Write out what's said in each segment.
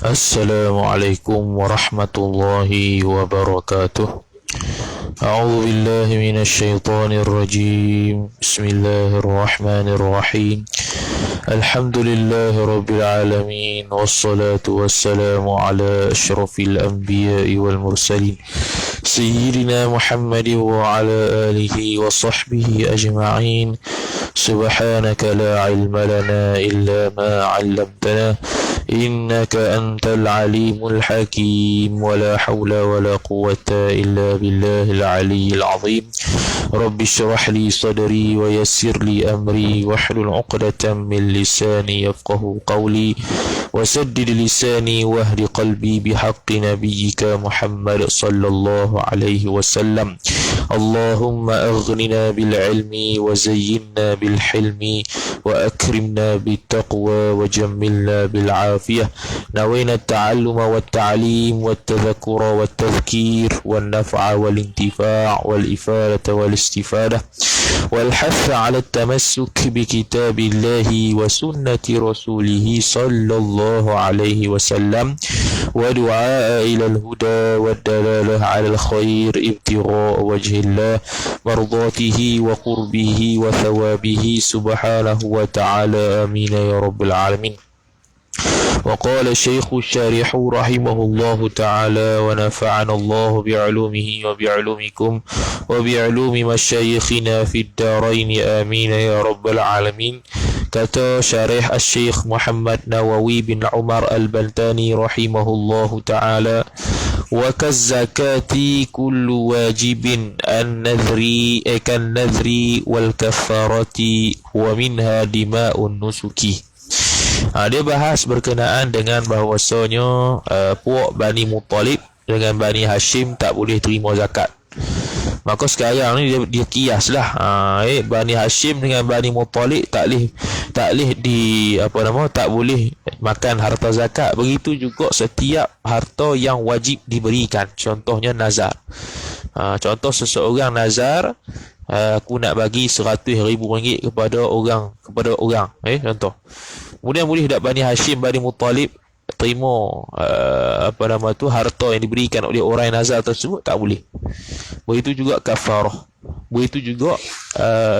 Assalamualaikum warahmatullahi wabarakatuh. أعوذ بالله من الشيطان الرجيم. بسم الله الرحمن الرحيم. الحمد لله رب العالمين، والصلاة والسلام على أشرف الأنبياء والمرسلين سيدنا محمد وعلى آله وصحبه أجمعين. سبحانك لا علم لنا إلا ما علمتنا إنك أنت العليم الحكيم. ولا حول ولا قوة إلا بالله العلي العظيم. رب اشرح لي صدري ويسر لي أمري واحلل عقدة من لساني يفقه قولي وسدد لساني واهد قلبي بحق نبيك محمد صلى الله عليه وسلم. اللهم أغننا بالعلم وزينا بالحلم وأكرمنا بالتقوى وجملنا بالعافية. نوينا التعلم والتعليم والتذكر والتذكير والنفع والانتفاع والإفادة والاستفادة والحث على التمسك بكتاب الله وسنة رسوله صلى الله عليه وسلم ودعاء إلى الهدى والدلالة على الخير ابتغاء وجه الله مرضاته وقربه وثوابه سبحانه وتعالى. آمين يا رب العالمين. وقال الشيخ الشارح رحمه الله تعالى ونفعنا الله بعلومه وبعلومكم وبعلوم مشايخنا في الدارين آمين يا رب العالمين. Kata syarih Al-Syekh Muhammad Nawawi bin Umar Al-Baltani rahimahullahu ta'ala, wa kazzakati kullu wajibin an-nadhri kan-nadhri wal-kaffarati wa minha dima'un nusuki. Dia bahas berkenaan dengan bahawasanya puak Bani Muttalib dengan Bani Hashim tak boleh terima zakat. Maka sekarang ni dia kiaslah Bani Hashim dengan Bani Muttalib tak boleh tak boleh makan harta zakat. Begitu juga setiap harta yang wajib diberikan. Contohnya nazar. Contoh seseorang nazar, aku nak bagi RM100,000 kepada orang. Contoh. Kemudian boleh tak Bani Hashim, Bani Muttalib terima harta yang diberikan oleh orang yang nazar tersebut? Tak boleh. Begitu juga kafarah. Begitu juga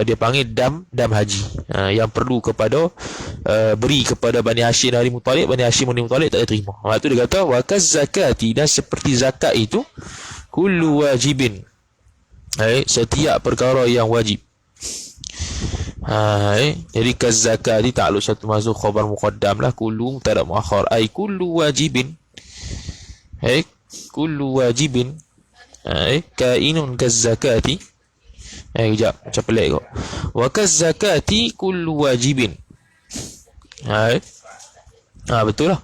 dia panggil dam haji, yang perlu kepada beri kepada Bani Hashim dan Bani Muttalib. Bani Hashim dan Bani Muttalib tak boleh terima. Itu dia kata wa kazzakati, dan seperti zakat itu kullu wajibin, setiap perkara yang wajib. Jadi kazzakati ta'alluq satu mazhub khabar muqaddam lah, kullu mubtada muakhar, ay kullu wajibin, kullu wajibin kainun kazzakati. Kejap, macam pelik kau. Wa kazzakati kullu wajibin. Betul lah.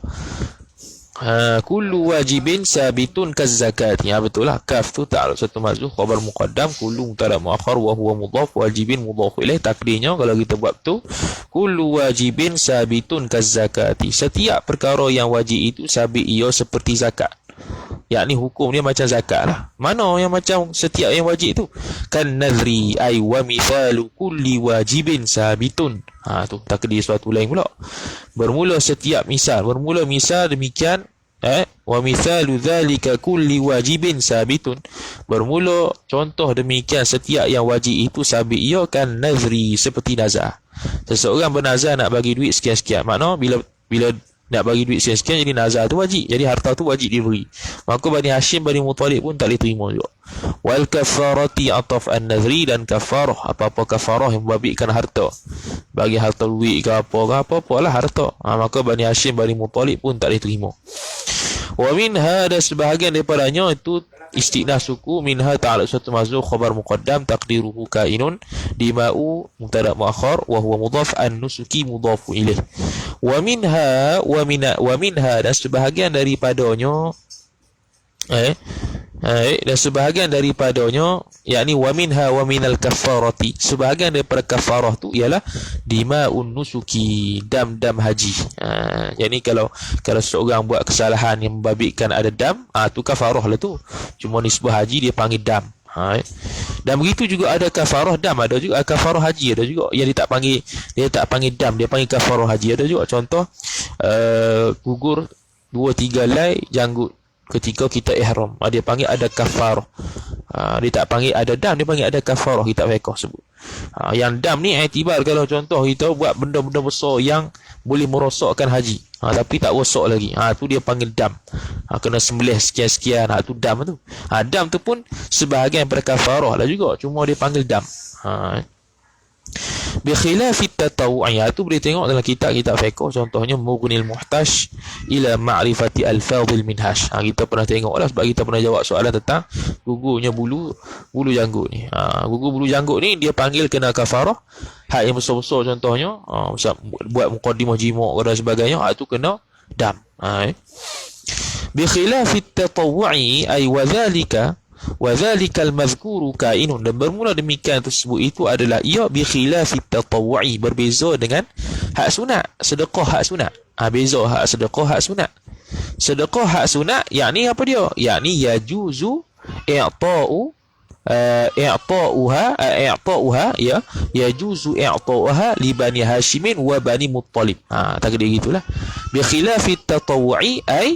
Kullu wajibin sabitun kazzakati. Betul lah. Kaf tu ta'alluq satu mazhub khabar muqaddam, kullu mubtada muakhar wa huwa mudhaf, wajibin mudhaf ilaih. Takdirnya kalau kita buat tu, kullu wajibin sabitun kazzakati, setiap perkara yang wajib itu sabit ia seperti zakat. Yakni hukum dia macam zakat lah. Mana yang macam setiap yang wajib tu? Kan nadhri ay wa mithalu kulli wajibin sabitun. Tu takdir suatu lain pula. Bermula misal demikian, wa mithalu dhalika kulli wajibin sabitun. Bermula contoh demikian setiap yang wajib itu sabit ia kan nadhri, seperti nazar. Seseorang bernazar nak bagi duit sekian-sekian. Makna bila nak bagi duit sekian-sekian, jadi nazar tu wajib, jadi harta tu wajib diberi. Maka Bani Hashim, Bani Muttalib pun tak boleh terima juga. Wal kafarati ataf an-nadhri, dan kafarah, apa-apa kafarah yang membabitkan harta, bagi harta duit ke apa-apalah harta, maka Bani Hashim, Bani Muttalib pun tak boleh terima. Wa minha, ada sebahagian daripadanya itu istiqnah suku, minha ta'alluq satu mazhub khabar muqaddam, taqdiruhu kainun dima'u mubtada muakhar wa huwa mudhaf, an-nusuki mudhafu ilaih. Wa minha, dan sebahagian daripadanya dan sebahagian daripadanya, yakni wa minha wa minal kafarati, sebahagian daripada kafarah tu ialah dima'un nusuki, dam haji. Jadi kalau seorang buat kesalahan yang membabitkan ada dam, tu kafarah lah tu. Cuma nisbah haji dia panggil dam. Dan begitu juga ada kafarah dam, ada juga kafarah haji, ada juga yang dia tak panggil dam, dia panggil kafarah haji, ada juga. Contoh gugur 2-3 helai janggut ketika kita ihram. Dia panggil ada kafarah. Dia tak panggil ada dam, dia panggil ada kafarah, kitab fiqh sebut. Yang dam ni iktibar kalau contoh kita buat benda-benda besar yang boleh merosakkan haji, tapi tak rosak lagi, tu dia panggil dam. Kena sembelih sekian-sekian, tu dam tu. Dam tu pun sebahagian daripada kafarah lah juga, cuma dia panggil dam. Bi khilafi tatawu'i, tu boleh tengok dalam kitab-kitab fiqh, contohnya Mughnil Muhtaj ila ma'rifati al-fadhil minhaj. Kita pernah tengok lah, sebab kita pernah jawab soalan tentang gugurnya bulu janggut ni. Gugur bulu janggut ni dia panggil kena kafarah. Hak yang besar-besar contohnya, buat muqaddimah jima' dan sebagainya, tu kena dam. Bi khilafi tatawu'i ay wa dzalikal mazkuru kainun, dan bermula demikian tersebut itu adalah ia bi khilafi tatawu'i, berbeza dengan hak sunat, sedekah hak sunat. Beza hak sedekah hak sunat. Sedekah hak sunat yakni apa dia? Yakni yajuzu i'ta'uha ya, yajuzu i'ta'uha li bani Hashimin wa bani Muttalib. Tak kira gitulah. Bi khilafi tatawu'i ay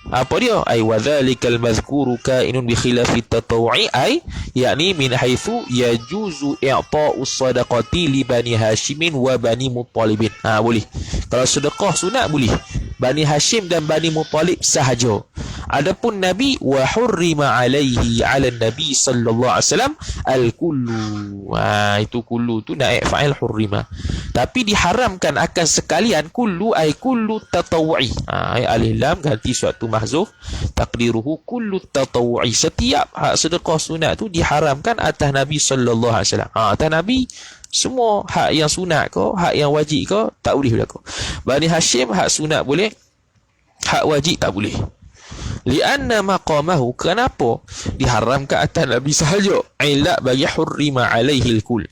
apa dia? Ai wa dzalikal mazkuru kainun bi khilafi tatawu'i, ai yakni min haitsu yajuzu i'ta'u sadaqati li bani Hashimin wa bani Muttalibin. Boleh. Kalau sedekah sunat boleh. Bani Hashim dan Bani Muttalib sahaja. Adapun Nabi, wa hurrima alaihi ala Nabi sallallahu alaihi wasallam al-kullu. Itu kullu tu naik fa'il hurrima. Tapi diharamkan akan sekalian kullu, ay kullu tatawu'i. Alif lam ganti suatu mahzuf, takdiruhu kullu tatawu'i. Setiap hak sedekah sunat tu diharamkan atas Nabi sallallahu alaihi wasallam. Atas Nabi semua hak yang sunat ke, hak yang wajib ke, tak boleh berlaku. Bani Hashim hak sunat boleh, hak wajib tak boleh. Lianna maqamahu, kenapa diharamkan atas Nabi sahaja? Ilat bagi hurrima alaihi al-kull.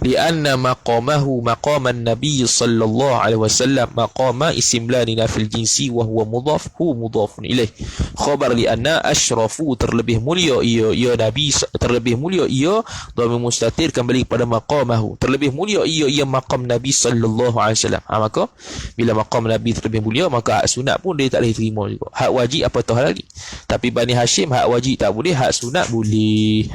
Lianna maqamahu maqaman Nabi sallallahu alaihi wasallam maqama istimlanina fil jinsi wa huwa mudhaf hu mudhafun ilaih. Khabar lianna asyrafu, terlebih mulia ia Nabi, terlebih mulia ia, dhamir mustatir kembali kepada maqamahu, terlebih mulia ia maqam Nabi sallallahu alaihi wasallam. Maka bila maqam Nabi terlebih mulia, maka hak sunat pun dia tak boleh terima juga. Hak wajib apa tahu lagi. Tapi Bani Hashim hak wajib tak boleh, hak sunat boleh.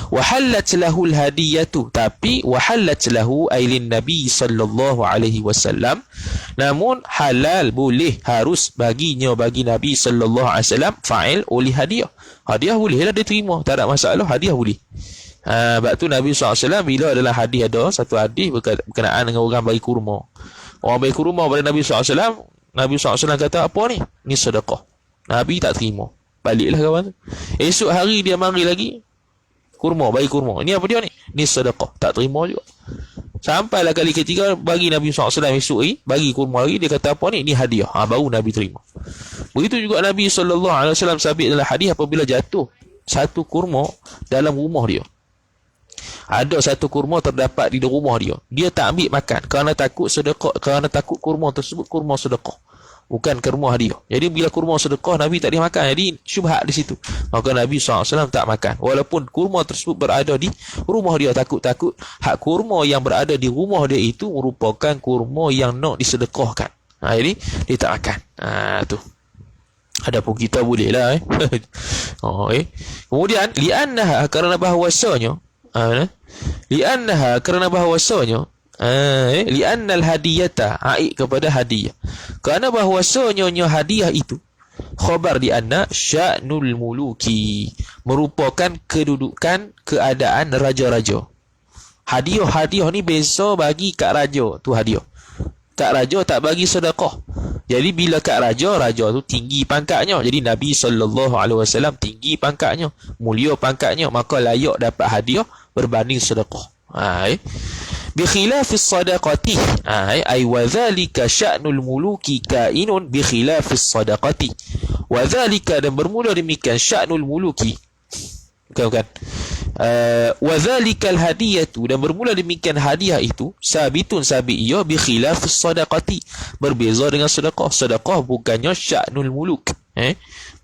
Wa halat lahul hadiyatu, tapi wa halat lahu ailin Nabi sallallahu alaihi wasallam, namun halal boleh, harus baginya, bagi Nabi sallallahu alaihi wasallam fa'il oleh hadiah. Hadiah boleh lah dia terima, tak ada masalah, hadiah boleh. Sebab tu Nabi SAW bila adalah hadis, ada satu hadis berkenaan dengan orang bagi kurma. Orang bagi kurma pada Nabi SAW, Nabi SAW kata, apa ni? Ni sedekah. Nabi tak terima, baliklah kawan tu. Esok hari dia mari lagi, kurma, bagi kurma. Ini apa dia ni? Ni sedekah. Tak terima juga. Sampailah kali ketiga bagi Nabi SAW esok hari, bagi kurma lagi, dia kata apa ni? Ni hadiah. Baru Nabi terima. Begitu juga Nabi SAW sabit dalam hadis, apabila jatuh satu kurma dalam rumah dia, ada satu kurma terdapat di rumah dia, dia tak ambil makan kerana takut sedekah, kerana takut kurma tersebut kurma sedekah, bukan kurma hadiah. Jadi bila kurma sedekah Nabi tak dia makan, jadi syubhat di situ. Maka Nabi SAW tak makan, walaupun kurma tersebut berada di rumah dia. Takut-takut hak kurma yang berada di rumah dia itu merupakan kurma yang nak disedekahkan. Jadi dia tak makan. Tu. Adapun kita boleh lah. Kemudian li'annaha, kerana bahawasanya, li'annaha, kerana bahawasanya, li'annal hadiyata, aik kepada hadiah, kerana bahawasanya hadiah itu khabar di anna sya'nul muluki, merupakan kedudukan, keadaan raja-raja. Hadiah ni biasa bagi kat raja tu hadiah. Kat raja tak bagi sedekah. Jadi bila kat raja tu tinggi pangkatnya. Jadi Nabi SAW tinggi pangkatnya, mulia pangkatnya, maka layak dapat hadiah berbanding sedekah. Bi khilafis sadaqati, ay wa dhalika sya'nul muluki kainun bi khilafis sadaqati. Wa dhalika, dan bermula demikian, sya'nul muluki, bukan wa dhalikal hadiyatu, dan bermula demikian hadiah itu, sabitun, sabit ia, bi khilafis sadaqati, berbeza dengan sedekah. Sedekah bukannya sya'nul muluk,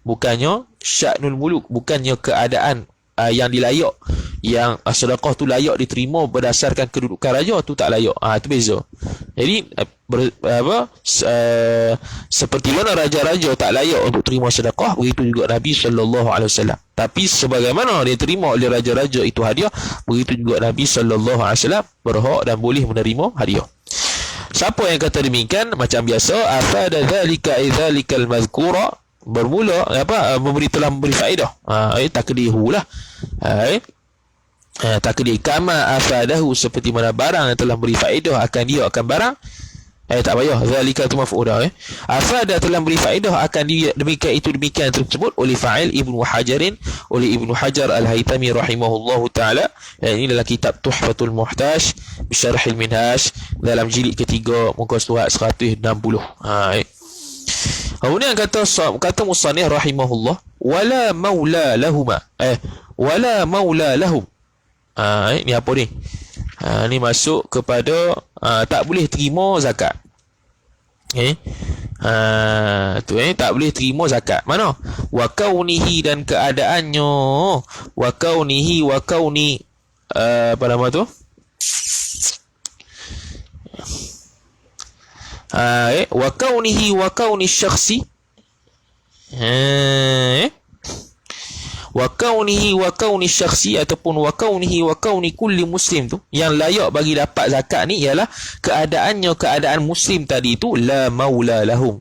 bukannya sya'nul muluk, bukannya keadaan yang dilayak, yang sedekah tu layak diterima berdasarkan kedudukan raja, tu tak layak. Itu beza. Jadi seperti mana raja-raja tak layak untuk terima sedekah, begitu juga Nabi sallallahu alaihi wasallam. Tapi sebagaimana dia terima oleh raja-raja itu hadiah, begitu juga Nabi sallallahu alaihi wasallam berhak dan boleh menerima hadiah. Siapa yang kata demikian, macam biasa, afada dzalika idzalikal mazkura, bermula telah memberi faedah. Takdirulah. Takdir kama afadahu, seperti mana barang yang telah beri faedah akan dia akan barang. Tak payah, zalika tu maf'ulah. Afada telah beri faedah akan dia, demikian tersebut oleh fa'il Ibnu Hajarin, oleh Ibnu Hajar Al-Haytami rahimahullahu taala. Ini dalam kitab Tuhfatul Muhtaj Bisyarhil Minhaj dalam jilid ketiga muka surat 160. Kemudian kata musannif rahimahullah, wala maula lahuma, wala maula lahum. Ini apa ni? Ni masuk kepada tak boleh terima zakat. Tak boleh terima zakat. Mana? Wa kaunihi, dan keadaannya. Wa kaunihi wa kauni apa nama tu? Wa kaunihi wa kauni syakhsi. Wa kaunihi wa kauni syakhsi, ataupun wa kaunihi wa kauni kulli muslim tu, yang layak bagi dapat zakat ni ialah keadaan muslim tadi tu la maula lahum.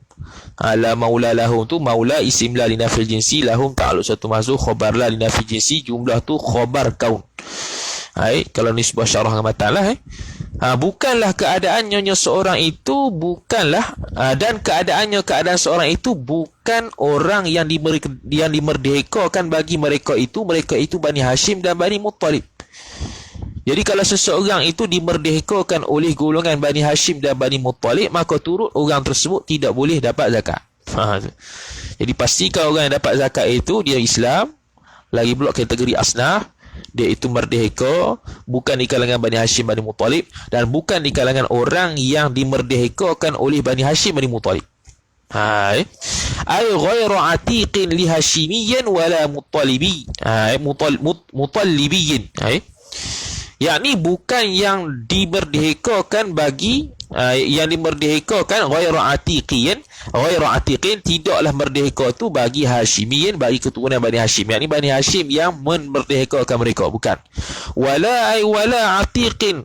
La maula lahum tu maula isim la li nafil jinsi, lahum ta'alluq satu mahzuf, khabar la li nafil jinsi, jumlah tu khabar kaun. Kalau nisbah syarah dengan matan lah. Bukanlah keadaannya seorang itu, bukanlah dan keadaan seorang itu bukan orang yang dimerdekakan bagi mereka itu Bani Hashim dan Bani Muttalib. Jadi kalau seseorang itu dimerdekakan oleh golongan Bani Hashim dan Bani Muttalib, maka turut orang tersebut tidak boleh dapat zakat. Jadi pastikan orang yang dapat zakat itu dia Islam, lagi pula kategori asnaf, dia itu merdeka, bukan di kalangan Bani Hashim Bani Muttalib, dan bukan di kalangan orang yang dimerdekakan oleh Bani Hashim Bani Muttalib. Ay ghairu atiqin li hashimiyyin wala muttalibi, mutallibiyyin. Yakni bukan yang dimerdekakan bagi yang dimerdekakan ghairu atiqin, tidaklah merdeka tu bagi Hashimiyin, bagi keturunan Bani Hashim, yakni Bani Hashim yang memerdekakan mereka, bukan. Wala atiqin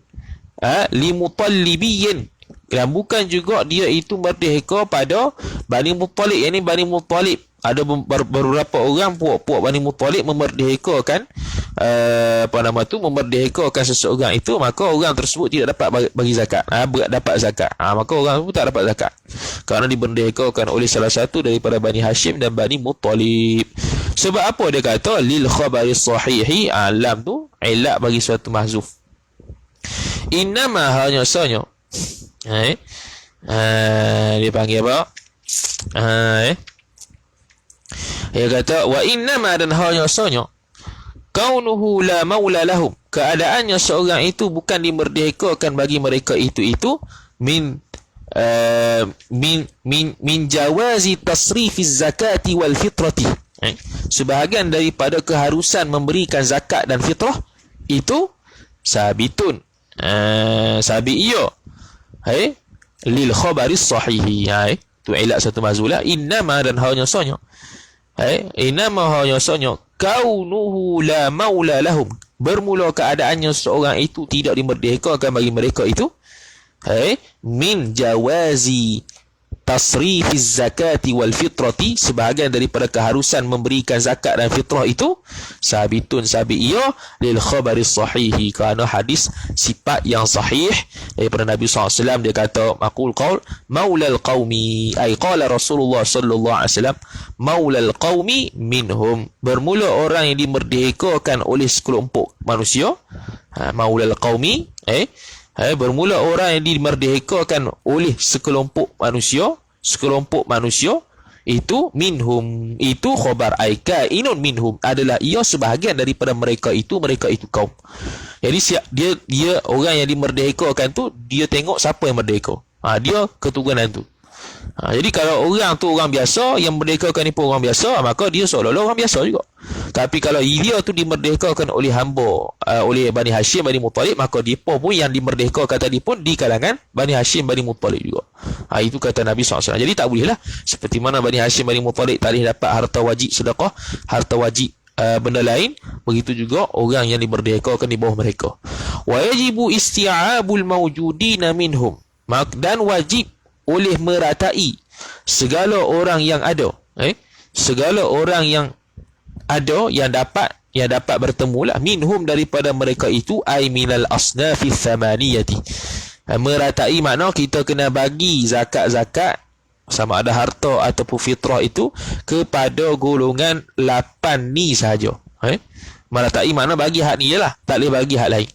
li mutallibiyin, dan bukan juga dia itu merdeka pada Bani Muttalib, yakni Bani Muttalib. Ada beberapa orang puak-puak Bani Muttalib memerdekakan memerdekakan seseorang itu, maka orang tersebut tidak dapat bagi zakat, dapat zakat. Maka orang itu tak dapat zakat kerana dimerdekakan oleh salah satu daripada Bani Hashim dan Bani Muttalib. Sebab apa dia kata lil khabari sahihi, lam tu ilat bagi suatu mahzuf. Innama, hanya sahaja, dia panggil apa? Dia kata wa innama, dan hanya sahaja, kaunuhu la maula lahum, keadaannya seorang itu bukan dimerdekakan bagi mereka itu min jawazi tasrifiz zakati wal fitrati, sebahagian daripada keharusan memberikan zakat dan fitrah itu sabitun, lil khabaris sahihi. Tu ilat satu mazula. Innama, dan hanya sahaja, innama, hanya sahaja, kaunuhu la maula lahum, bermula keadaannya seorang itu tidak dimerdekakan bagi mereka itu min jawazi tasrifiz zakati wal fitrati, sebahagian daripada keharusan memberikan zakat dan fitrah itu sabitun, ia lil khabaris sahihi, kerana hadis sifat yang sahih daripada Nabi SAW. Dia kata maqul qaul maulal qaumi, ay qala Rasulullah sallallahu alaihi wasallam maulal qaumi minhum, bermula orang yang dimerdekakan oleh sekelompok manusia. Maulal qaumi, bermula orang yang dimerdekakan oleh sekelompok manusia itu minhum, itu khabar, kainun minhum, adalah ia sebahagian daripada mereka itu kaum. Jadi dia orang yang dimerdekakan tu, dia tengok siapa yang merdeka, dia keturunan tu. Jadi kalau orang tu orang biasa, yang merdekakan ni pun orang biasa, maka dia seolah-olah orang biasa juga. Tapi kalau dia tu dimerdekakan oleh hamba, oleh Bani Hashim Bani Muttalib, maka dia pun yang dimerdekakan tadi pun di kalangan Bani Hashim Bani Muttalib juga. Itu kata Nabi SAW. Jadi tak boleh lah. Seperti mana Bani Hashim, Bani Muttalib tak boleh dapat harta wajib sedekah, harta wajib benda lain, begitu juga orang yang dimerdekakan di bawah mereka. Wa yajibu isti'abul mawjudina minhum, dan wajib oleh meratai segala orang yang ada, segala orang yang ada, yang dapat bertemu lah, minhum daripada mereka itu, ay minal asnafi thamaniyati. Meratai makna kita kena bagi zakat-zakat sama ada harta ataupun fitrah itu kepada golongan 8 ni sahaja. Meratai makna bagi hak ni je lah, tak boleh bagi hak lain.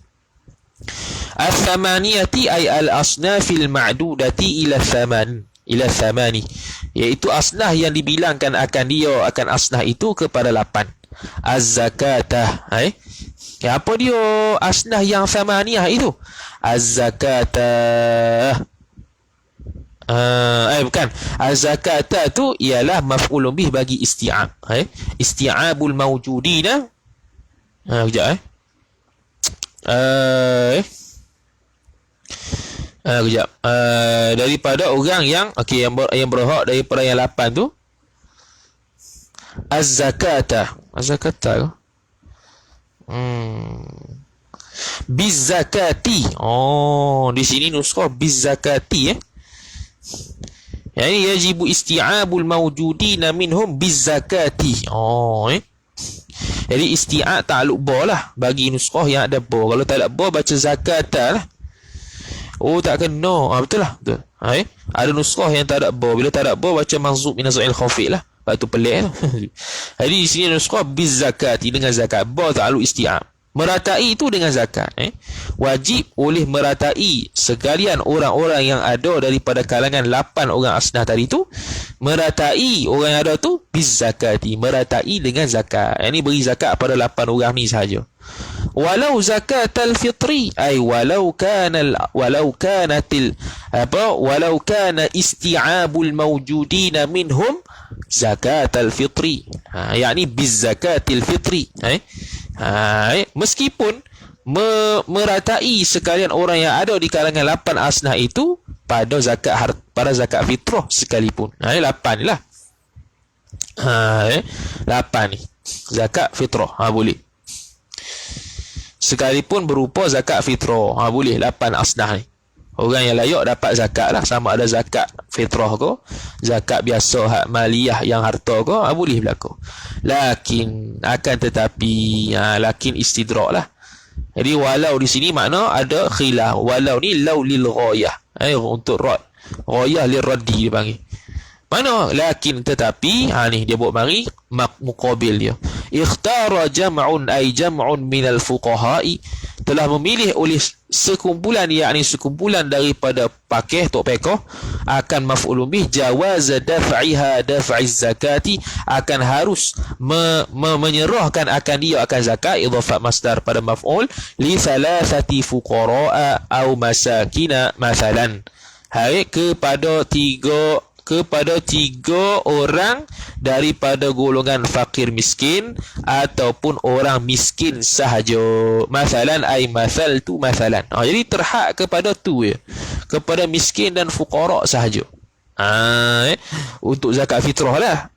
Al-thamaniyati ay al-asnafil ma'dudati ila thamani, iaitu asnah yang dibilangkan akan dia, akan asnah itu kepada 8. Az-zakatah, apa dia asnah yang thamaniyah itu? Az-zakatah, bukan, az-zakatah tu ialah maf'ulun bih bagi isti'ab. Isti'abul mawjudina, kejap kejap, daripada orang yang yang berhak daripada yang 8 tu, az-zakatah, az-zakatah biz-zakati. Di sini nuskah biz-zakati, yani yajibu isti'abul mawjudina minhum biz-zakati. Jadi isti'ab ta'aluk ba lah bagi nuskah yang ada ba. Kalau tak ada ba, baca zakatah lah. Tak kena. Betul lah, betul. Ada nuskah yang tak ada ba. Bila tak ada ba, baca manzub min az'il khafif lah. Lepas tu pelik lah. Jadi di sini nuskah biz-zakati, dengan zakat. Ba ta'aluk isti'ab. Meratai itu dengan zakat. Wajib oleh meratai sekalian orang-orang yang ada daripada kalangan 8 orang asnah tadi tu. Meratai orang yang ada tu biz zakati, meratai dengan zakat. Ini beri zakat pada 8 orang ni sahaja. Walau zakatal fitri, ay walau kana isti'abul mawjudina minhum zakatal fitri, yakni biz zakatil fitri. Meskipun meratai sekalian orang yang ada di kalangan 8 asnah itu pada zakat fitrah sekalipun. 8 ni lah. 8 ni zakat fitrah, boleh. Sekalipun berupa zakat fitrah, boleh 8 asnah ni. Orang yang layak dapat zakat lah, sama ada zakat fitrah ke, zakat biasa hak maliyah yang harta ke, boleh berlaku. Lakin akan tetapi, lakin istidrak lah. Jadi walau di sini makna ada khilaf. Walau ni law lil ghayah, untuk rad, ghayah lil raddi dipanggil. Mana lakin tetapi, ni dia buat mari muqabil dia. Ikhtara jam'un ay jam'un minal fuqaha'i, telah memilih oleh sekumpulan, yakni sekumpulan daripada pakih tok pekoh, akan maf'ulun bih jawaz daf'iha daf'iz zakati, akan harus menyerahkan akan dia akan zakat, idhafat masdar pada maf'ul, li thalathati fuqara'a au masakina mathalan, kepada tiga orang daripada golongan fakir miskin ataupun orang miskin sahaja. Masalan ay masal tu masalan. Jadi terhad kepada tu ya, kepada miskin dan fuqara sahaja. Untuk zakat fitrah lah.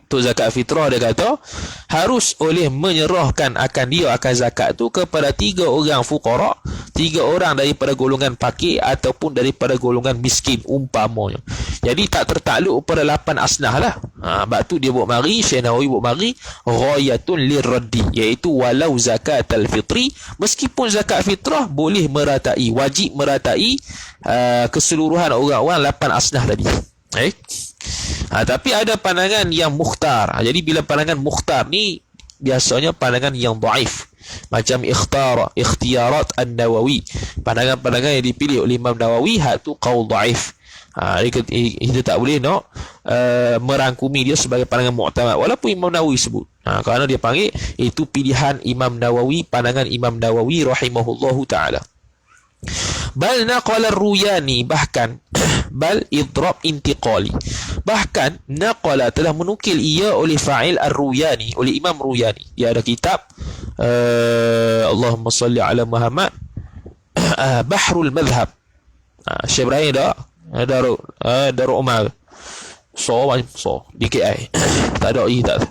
Untuk zakat fitrah dia kata harus oleh menyerahkan akan dia akan zakat tu kepada 3 orang fuqara, 3 orang daripada golongan fakir ataupun daripada golongan miskin umpamanya. Jadi tak tertakluk pada 8 asnah lah. Sebab tu dia buat mari, Syekh Nawawi buat mari ghayatun lirraddi, iaitu walau zakatal fitri, meskipun zakat fitrah boleh meratai, wajib meratai keseluruhan orang-orang 8 asnah tadi. Tapi ada pandangan yang mukhtar. Jadi bila pandangan mukhtar ni biasanya pandangan yang dhaif, macam ikhtiyarat an-Nawawi, pandangan-pandangan yang dipilih oleh Imam Nawawi, hak tu qaul dhaif. Kita tak boleh nak merangkumi dia sebagai pandangan mu'tamad walaupun Imam Nawawi sebut, kerana dia panggil itu pilihan Imam Nawawi, pandangan Imam Nawawi rahimahullahu ta'ala. Bal naqala Ruyani, bahkan bal idrab intiqali, bahkan naqala telah menukil ia oleh fa'il ar-Ruyani, oleh Imam Ruyani. Dia ada kitab Allahumma salli ala Muhammad, Bahrul Madhab. Syekh Ibrahim dah Darul Umar. DKI. Tak ada I tak.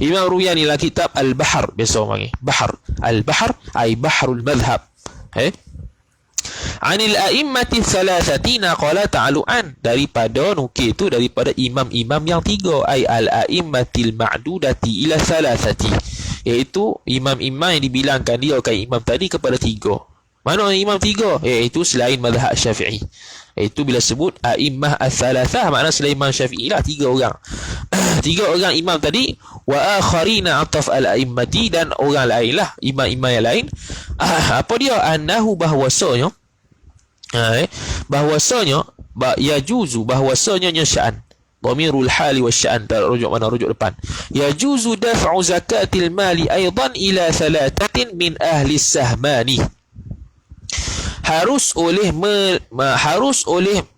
Imam Ruyani lah kitab Al-Bahr, biasa orang panggil Bahr. Al-Bahr ai bahrul madhhab. Anil a'immati thalathati naqala ta'alu'an, daripada nukil tu daripada imam-imam yang tiga, ai al-a'immatil ma'dudati ila thalathati, iaitu imam-imam yang dibilangkan dia kan imam tadi kepada tiga. Mana imam tiga? Iaitu selain mazhab Syafi'i. Iaitu bila sebut a'immah ats-tsalatsah, makna selain Imam Syafi'i lah, tiga orang. Tiga orang imam tadi, wa akharina ataf al-a'immati, dan orang lain lah, imam-imam yang lain. Apa dia? Annahu bahwasanya yajuzu, bahwasanya sya'an, dhamirul hali wasya'an, rujuk mana? Rujuk depan. Yajuzu daf'u zakatil mali aidan ila thalathatin min ahli sahmani, harus oleh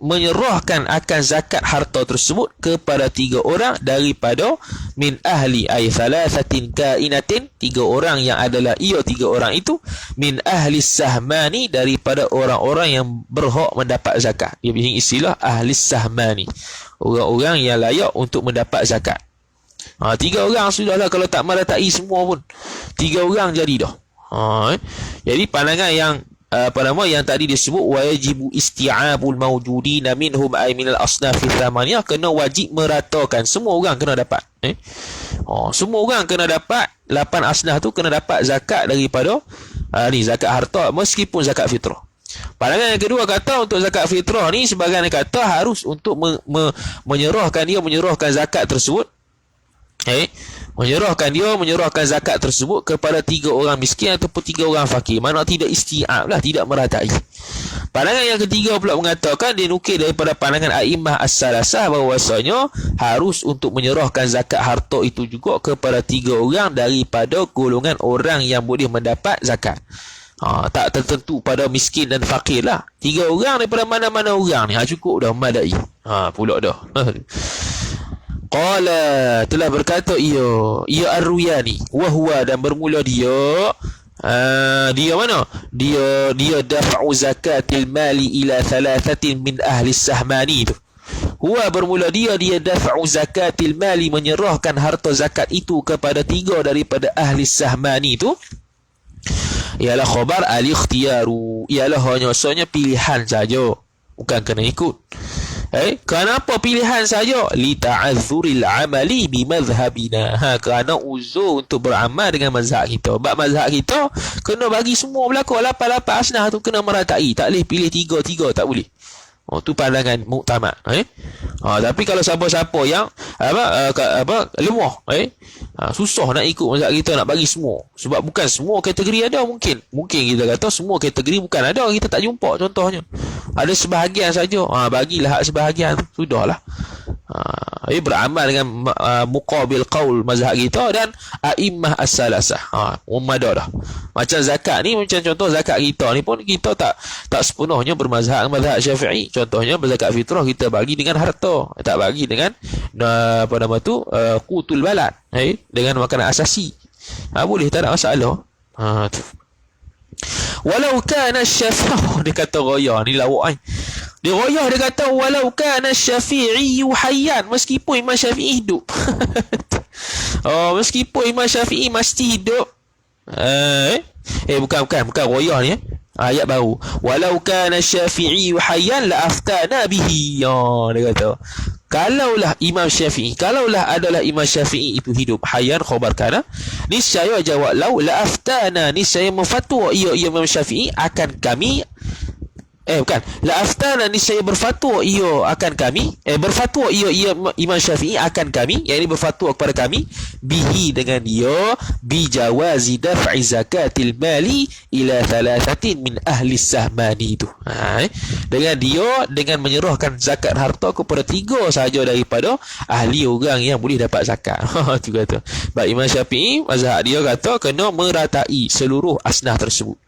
menyerahkan akan zakat harta tersebut kepada tiga orang daripada min ahli ay thalathatin kainatin, tiga orang yang adalah tiga orang itu, min ahli sahmani, daripada orang-orang yang berhak mendapat zakat. Dia punya istilah ahli sahmani, orang-orang yang layak untuk mendapat zakat. Tiga orang sudahlah, kalau tak meratai semua pun tiga orang jadi dah. Jadi pandangan yang yang tadi disebut wajibu isti'abul mawjudina minhum ay minal asnafi thamaniyah, kena wajib meratakan, semua orang kena dapat. Semua orang kena dapat, 8 asnaf tu kena dapat zakat daripada zakat harta, meskipun zakat fitrah. Pandangan yang kedua kata untuk zakat fitrah ni, sebagian kata harus untuk menyerahkan zakat tersebut, menyerahkan zakat tersebut kepada tiga orang miskin ataupun tiga orang fakir. Mana tidak isti'ab lah, tidak meratai. Pandangan yang ketiga pula mengatakan, dia nukil daripada pandangan a'immah as-salasah, bahawasanya harus untuk menyerahkan zakat harta itu juga kepada tiga orang daripada golongan orang yang boleh mendapat zakat. Tak tertentu pada miskin dan fakir lah, tiga orang daripada mana-mana orang ni, cukup dah, madai. Pula dah. Qala, telah berkata ia Ar-Ruyani, wa huwa, dan bermula dia mana? Dia daf'u zakatil mali ila thalathatin min ahli sahmani tu. Huwa, bermula dia daf'u zakatil mali, menyerahkan harta zakat itu kepada tiga daripada ahli sahmani tu. Ialah khabar al-ikhtiyaru, ialah hanya pilihan saja, bukan kena ikut. Kenapa pilihan saja? Li ta'azzuril amali bi madhhabina. Kerana uzur untuk beramal dengan mazhab kita. Sebab mazhab kita kena bagi semua berlaku, 8 asnaf tu kena meratai, tak boleh pilih 3 tak boleh. Tu pandangan muktamad. Tapi kalau siapa-siapa yang lemah, susah nak ikut mazhab kita, nak bagi semua. Sebab bukan semua kategori ada. Mungkin kita kata semua kategori bukan ada, kita tak jumpa contohnya. Ada sebahagian saja. Bagilah hak sebahagian, sudahlah. Beramal dengan muqabil qaul mazhab kita dan a'immah as-salasah. Ummadah dah. Macam zakat ni, macam contoh zakat kita ni pun, kita tak sepenuhnya bermazhab mazhab Syafi'i. Contohnya berzakat fitrah, kita bagi dengan harta, tak bagi dengan qutul balad, dengan makanan asasi. Boleh, tak ada masalah. Walau kana Syafi'i, dia kata raya ni lawak dia raya, dia kata walau kana Syafi'i hayyan, meskipun Imam Syafi'i hidup. Meskipun Imam Syafi'i mesti hidup. Bukan raya ni, ayat baru. Walau kana Syafi'i hayyan la aftana bihi. Dia kata kalaulah adalah Imam Syafi'i itu hidup, hayyan khabar kana, niscaya jawab lau la aftana, niscaya memfatwa Imam Syafi'i akan kami, la aftana, niscaya berfatwa akan kami, berfatwa Imam Syafi'i akan kami, yakni berfatwa kepada kami, bihi, dengan dia, bi jawazi daf'i zakatil mali ila thalathatin min ahli sahmani tu. Dengan menyerahkan zakat harta kepada tiga sahaja daripada ahli orang yang boleh dapat zakat. Tu kata. Baik, Imam Syafi'i mazhab dia kata kena meratai seluruh asnaf tersebut.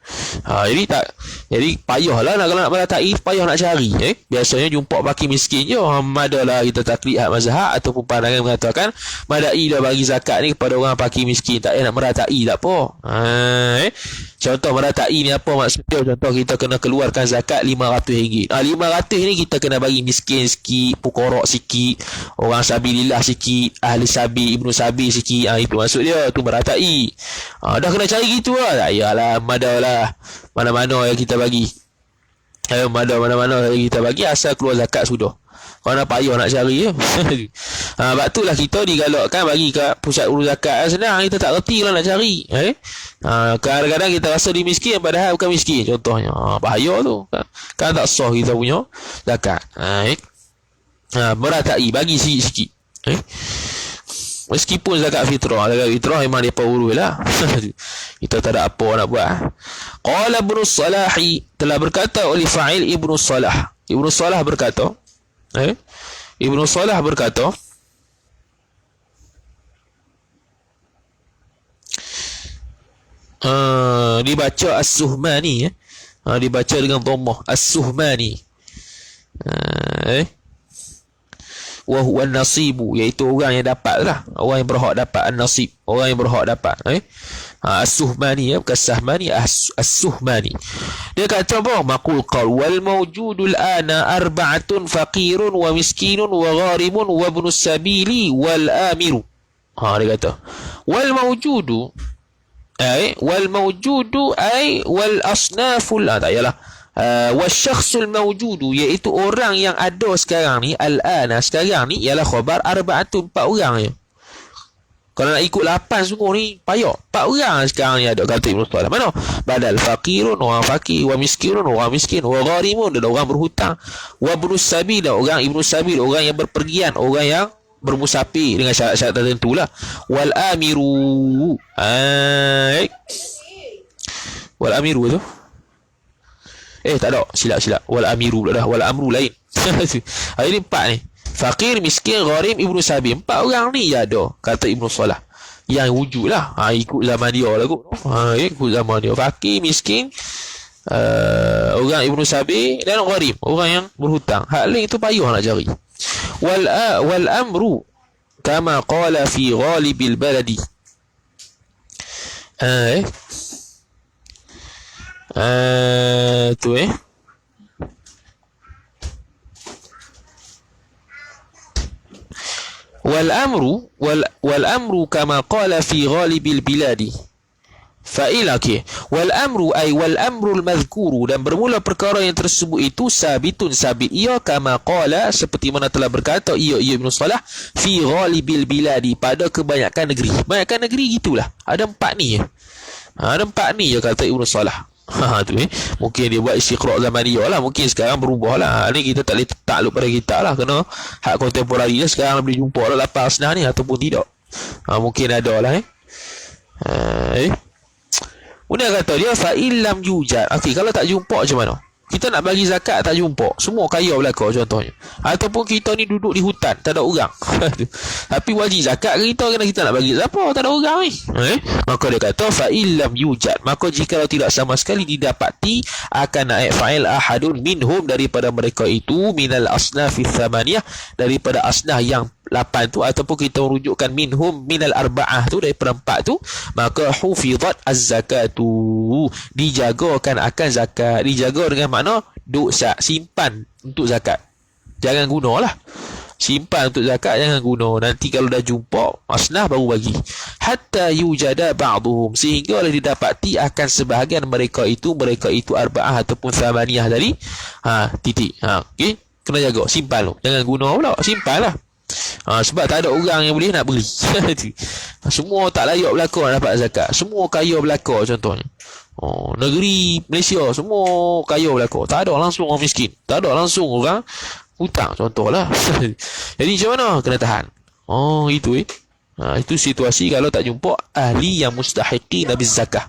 Jadi payahlah kalau nak meratai payah nak cari. Biasanya jumpa fakir miskin je. Madalah kita taklid hak mazhab ataupun pandangan mengatakan madai dah bagi zakat ni kepada orang fakir miskin, tak payah nak meratai, tak apa. Contoh meratai ni apa maksudnya? Contoh kita kena keluarkan zakat RM500. 500 ni kita kena bagi miskin sikit, fuqara sikit, orang sabilillah sikit, ahli sabi, ibnu sabi sikit. Itu maksud dia, tu meratai. Dah kena cari gitu lah. Tak yalah, madalah mana-mana yang kita bagi. Mana-mana yang kita bagi asal keluar zakat sudah. Kau nak payah nak cari je. Sebab tu lah kita digalakkan bagi kat pusat urus zakat. Senang, kita tak reti lah nak cari. Kadang-kadang kita rasa dia miskin padahal bukan miskin. Contohnya, bahaya tu. Kan tak sah kita punya zakat. Meratai, bagi sikit-sikit. Meskipun zakat fitrah memang dia urus lah. Kita tak ada apa nak buat. Qala Ibnu Salahi, telah berkata oleh fa'il Ibnu Salah. Ibnu Salah berkata, Ibnu Salah berkata, dibaca As-Suhmani, dibaca dengan dhammah As-Suhmani, wa huwa an-nasibu, iaitu orang yang dapat lah, orang yang berhak dapat, an-nasib, orang yang berhak dapat. As-Suhmani, bukan Sahmani, As-Suhmani. Dia kata apa? Maqul qal wal mawjudul ana arba'atun faqirun wa miskinun wa gharimun wa ibnus sabili wal amiru. Dia kata wal mawjudu wal asnaful, tak yalah, wasyakhsul mawjudu, iaitu orang yang ada sekarang ni, al-ana sekarang ni, ialah khabar arba'atun, 4 orang je. Kalau nak ikut 8 sungguh ni payah. 4 orang sekarang ni ada, kata Ibnu Salah. Mana? Badal faqirun, orang fakir, wa miskinun, orang miskin, wa gharimun, dan orang berhutang, wa ibnus sabil, orang ibnu sabil, orang yang berpergian, orang yang bermusafir dengan syarat-syarat tertentu lah. Wal amiru, wal amiru tu tak ada, silap wal amiru pula dah, wal amru lain. Ini 4 ni, fakir, miskin, gharim, ibnu sabil. 4 orang ni ya ada, kata Ibnu Salah, yang wujud lah. Ikut zaman dia lah kot. Ikut zaman dia, fakir, miskin, orang ibnu sabil dan gharim, orang yang berhutang. Hak lain tu payah nak cari. Wal amru kama qala fi ghalibil baladi, tu wal amru kama qala fi ghalibil biladi fa'ila wal amru ay wal amrul madhkuru, dan bermula perkara yang tersebut itu sabitun, sabit ia, kama qala, seperti mana telah berkata ia Ibnu Salah, fi ghalibil biladi, pada kebanyakan negeri gitulah. Ada 4 ni je. Ada 4 ni je kata Ibnu Salah. Tu mungkin dia buat istiqra' zaman dia lah, mungkin sekarang berubah lah. Ni kita tak boleh takluk pada kita lah, kena hak kontemporari lah. Sekarang boleh jumpa lah 8 asnah ni ataupun tidak. Mungkin ada lah. Kemudian kata dia fa illam yujad. Kalau tak jumpa macam mana? Kita nak bagi zakat tak jumpa, semua kaya belaka contohnya. Ataupun kita ni duduk di hutan, tak ada orang. Tapi wajib zakat kita, kena kita nak bagi siapa? Tak ada orang ni. Maka dia kata fa illam yujad, maka jika tidak sama sekali didapati, akan naik fa'il ahadun minhum, daripada mereka itu, minal asnafith thamaniyah, daripada asnah yang 8 tu, ataupun kita merujukkan minhum minal arba'ah tu, daripada 4 tu, maka hufizat az-zakatu, dijagakan akan zakat. Dijaga dengan makna dosa, simpan untuk zakat, jangan gunalah. Simpan untuk zakat, jangan guna. Nanti kalau dah jumpa asnah baru bagi. Hatta yujada ba'duhum, sehingga didapati akan sebahagian mereka itu arba'ah ataupun thamaniyah tadi. Titik. Okey, kena jaga, simpan lu, jangan guna pula, simpan lah. Sebab tak ada orang yang boleh nak beli. Semua tak layak belaka nak dapat zakat, semua kaya belaka contohnya. Negeri Malaysia semua kaya belaka, tak ada langsung orang miskin, tak ada langsung orang hutang contohlah. Jadi macam mana? Kena tahan. Itu itu situasi kalau tak jumpa ahli yang mustahiqin biz zakah.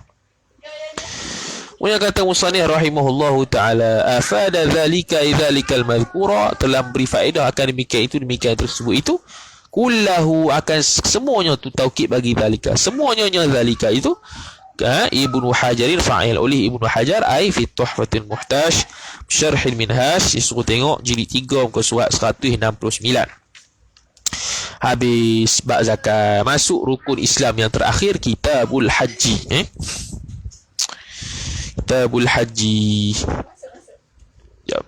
Kemudian kata musannif rahimahullahu ta'ala, afada dhalika idhalikal madhkura, telah beri faedah akan demikian tersebut itu, kullahu, akan semuanya tu taukid bagi dhalika, semuanya dhalika itu, Ibnu Hajarin fa'il oleh Ibnu Hajar ai fi Tuhfatul Muhtaj Syarh al-Minhaj. Suruh tengok jilid 3 muka surat 169. Habis bab zakat, masuk rukun Islam yang terakhir, Kitabul Haji. Kitabul Haji. Jap.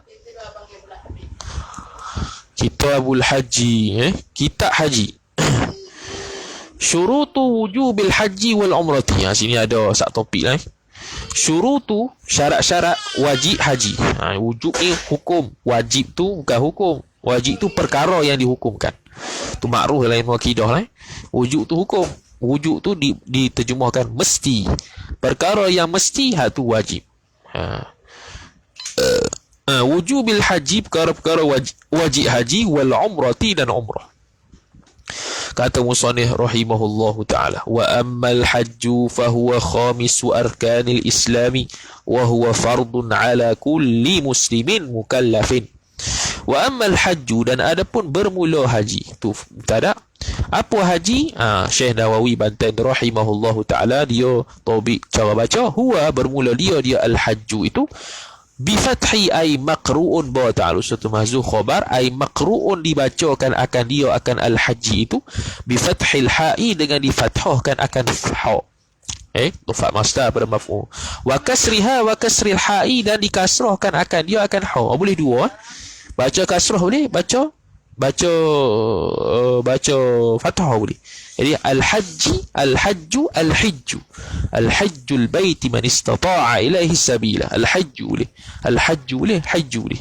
Kitabul Haji, kitab haji. Syurutu wujubil haji wal umrati. Sini ada satu topik lah. Syurutu, syarat-syarat wajib haji. Wujub ni hukum, wajib tu bukan hukum. Wajib tu perkara yang dihukumkan. Tu makruh dalam ilmu akidah lah. Wujub tu hukum. Wujub tu diterjemahkan mesti. Perkara yang mesti, tu wajib. Wujubil haji, perkara-perkara wajib haji wal umrati dan umrah. Kata musannif rahimahullahu ta'ala, wa ammal hajju fahuwa khamisu arkanil islami wa huwa fardun ala kulli muslimin mukallafin. Wa ammal hajju, dan adapun bermula haji. Tu tak. Apa haji? Syekh Nawawi Banten rahimahullahu ta'ala, dia tobik cara baca. Huwa, bermula dia al-hajju itu bifathi ay maqru'un bawa ta'ala satu mahzuf khabar ay maqru'un, dibacakan akan dia akan al-haji itu bifathil ha'i, dengan difathahkan akan ha. Tufat masdar pada maf'ul. Wa kasriha wa kasril ha'i, dan dikasrahkan akan dia akan ha. Boleh dua. Baca kasrah boleh, baca fathah boleh. Jadi al-hajju al-hajjul baiti man istata'a ilaihi sabila. Al-hajju boleh, hajju boleh.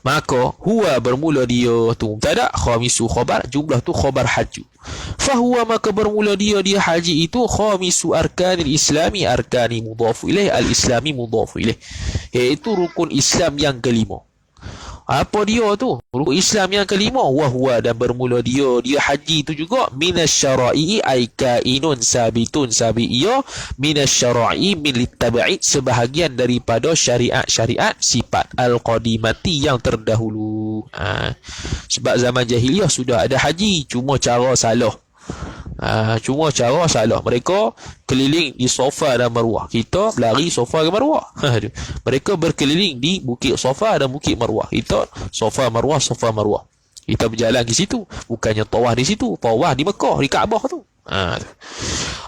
Maka huwa, bermula dia tu mubtada, khamisu khabar, jumlah tu khabar hajju. Fahuwa, maka bermula dia haji itu khamisu arkanil islami, arkani mudhafu ilaih, al-islami mudhafu ilaih, iaitu rukun Islam yang kelima. Apa dia tu? Rukun Islam yang kelima. Wahwa, dan bermula dia haji itu juga minasyara'i ay kainun sabitun sabi'iyah minasyara'i min littaba'i, sebahagian daripada syariat-syariat sifat al-qadimati yang terdahulu. Sebab zaman jahiliyah sudah ada haji, cuma cara salah. Mereka keliling di Safa dan Marwah, kita berlari Safa ke Marwah. Mereka berkeliling di Bukit Safa dan Bukit Marwah, kita Safa Marwah. Kita berjalan di situ, bukannya tawaf di situ, tawaf di Mekah, di Kaabah tu.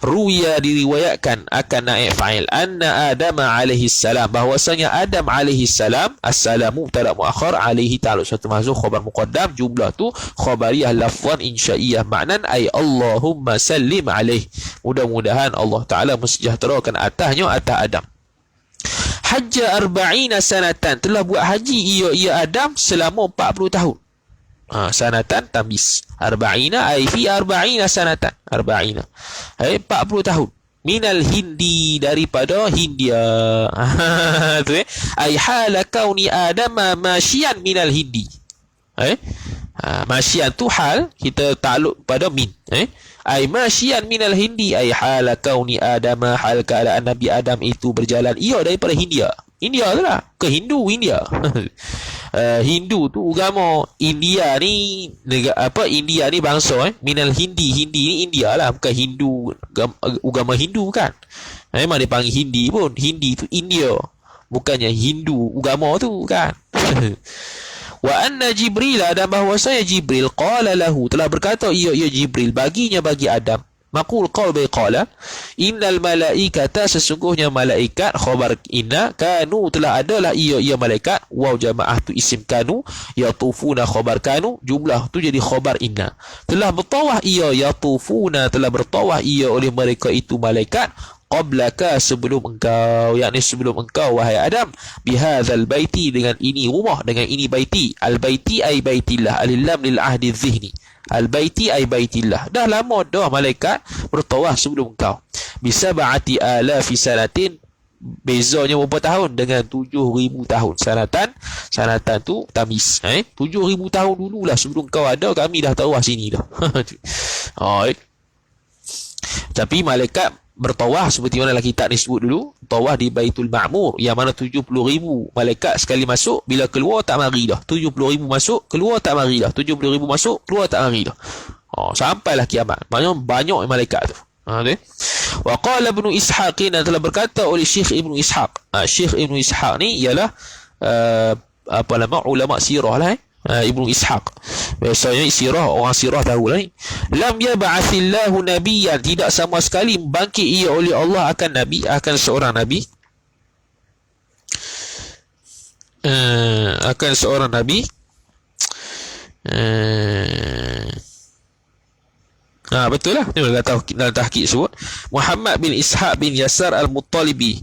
Ruya, diriwayatkan akan naik fa'il anna Adam alaihi salam, bahwasanya Adam alaihi salam, as-salamu mubtada muakhar, alaihi ta'ala satu mahzuf khabar muqaddam, jumlah tu khabariyah lafzan insya'iyah, maknan ay Allahumma sallim alaihi, mudah-mudahan Allah Ta'ala mensejahterakan atasnya, atas Adam. Hajja arba'ina sanatan, telah buat haji ia Adam selama 40 tahun. Sanatan tamis arba'ina ay fi arba'ina sanatan, arba'ina ay 40 tahun, minal hindi, daripada Hindia. Tu ay hala kauni Adam masyian minal hindi. Masyian tu hal, kita takluk pada min. Ay masyian minal hindi ay hala kauni Adam, hal keadaan Nabi Adam itu berjalan ia daripada Hindia. India tu lah, ke Hindu India. Hindu tu agama, India ni India ni bangsa minal Hindi ni India lah, bukan Hindu agama Hindu kan. Memang dia panggil Hindi pun, Hindi tu India, bukannya Hindu agama tu kan. Wa anna Jibril, dan bahwasanya Jibril qala lahu, telah berkata ia Jibril bagi Adam. Maqul qaul bi qala innal malaikata, sesungguhnya malaikat, khabar inna, kanu telah adalah ia malaikat, waw jamaah tu isim kanu, yatufuna khabar kanu, jumlah tu jadi khabar inna, telah bertawaf ia yatufuna, telah bertawaf ia oleh mereka itu malaikat, qablaka, sebelum engkau, yakni sebelum engkau wahai Adam, bihadzal baiti, dengan ini rumah, dengan ini baiti, al baiti ay baitillah, al-lam lil ahdi dhihni, al-baiti ay baitillah, dah lama dah malaikat bertawaf sebelum engkau. Bisab'ati alafi sanatin, bezanya berapa tahun? Dengan 7,000 tahun. Sanatan tu tamis. 7,000 tahun dululah sebelum kau ada, kami dah tawaf sini dah. Tapi malaikat bertawaf seperti mana kitab ni sebut dulu, tawaf di Baitul Ma'mur, yang mana 70,000 malaikat sekali masuk, bila keluar tak mari dah. 70,000 masuk, keluar tak mari dah. 70,000 masuk, keluar tak mari dah. Sampailah kiamat. Banyak malaikat tu. Dia. Wa qala Ibnu Ishaq, dan telah berkata oleh Syekh Ibnu Ishaq. Syekh Ibnu Ishaq ni ialah apa nama ulama sirah lah. Ibnu Ishaq. Biasanya sirah, orang sirah tahu lah ni. Lam yab'athillahu nabiyyan, tidak sama sekali bangkit ia oleh Allah akan nabi, akan seorang nabi. Akan seorang nabi. Betul lah. Ini dalam tahqiq sebut Muhammad bin Ishaq bin Yasar al-Muttalibi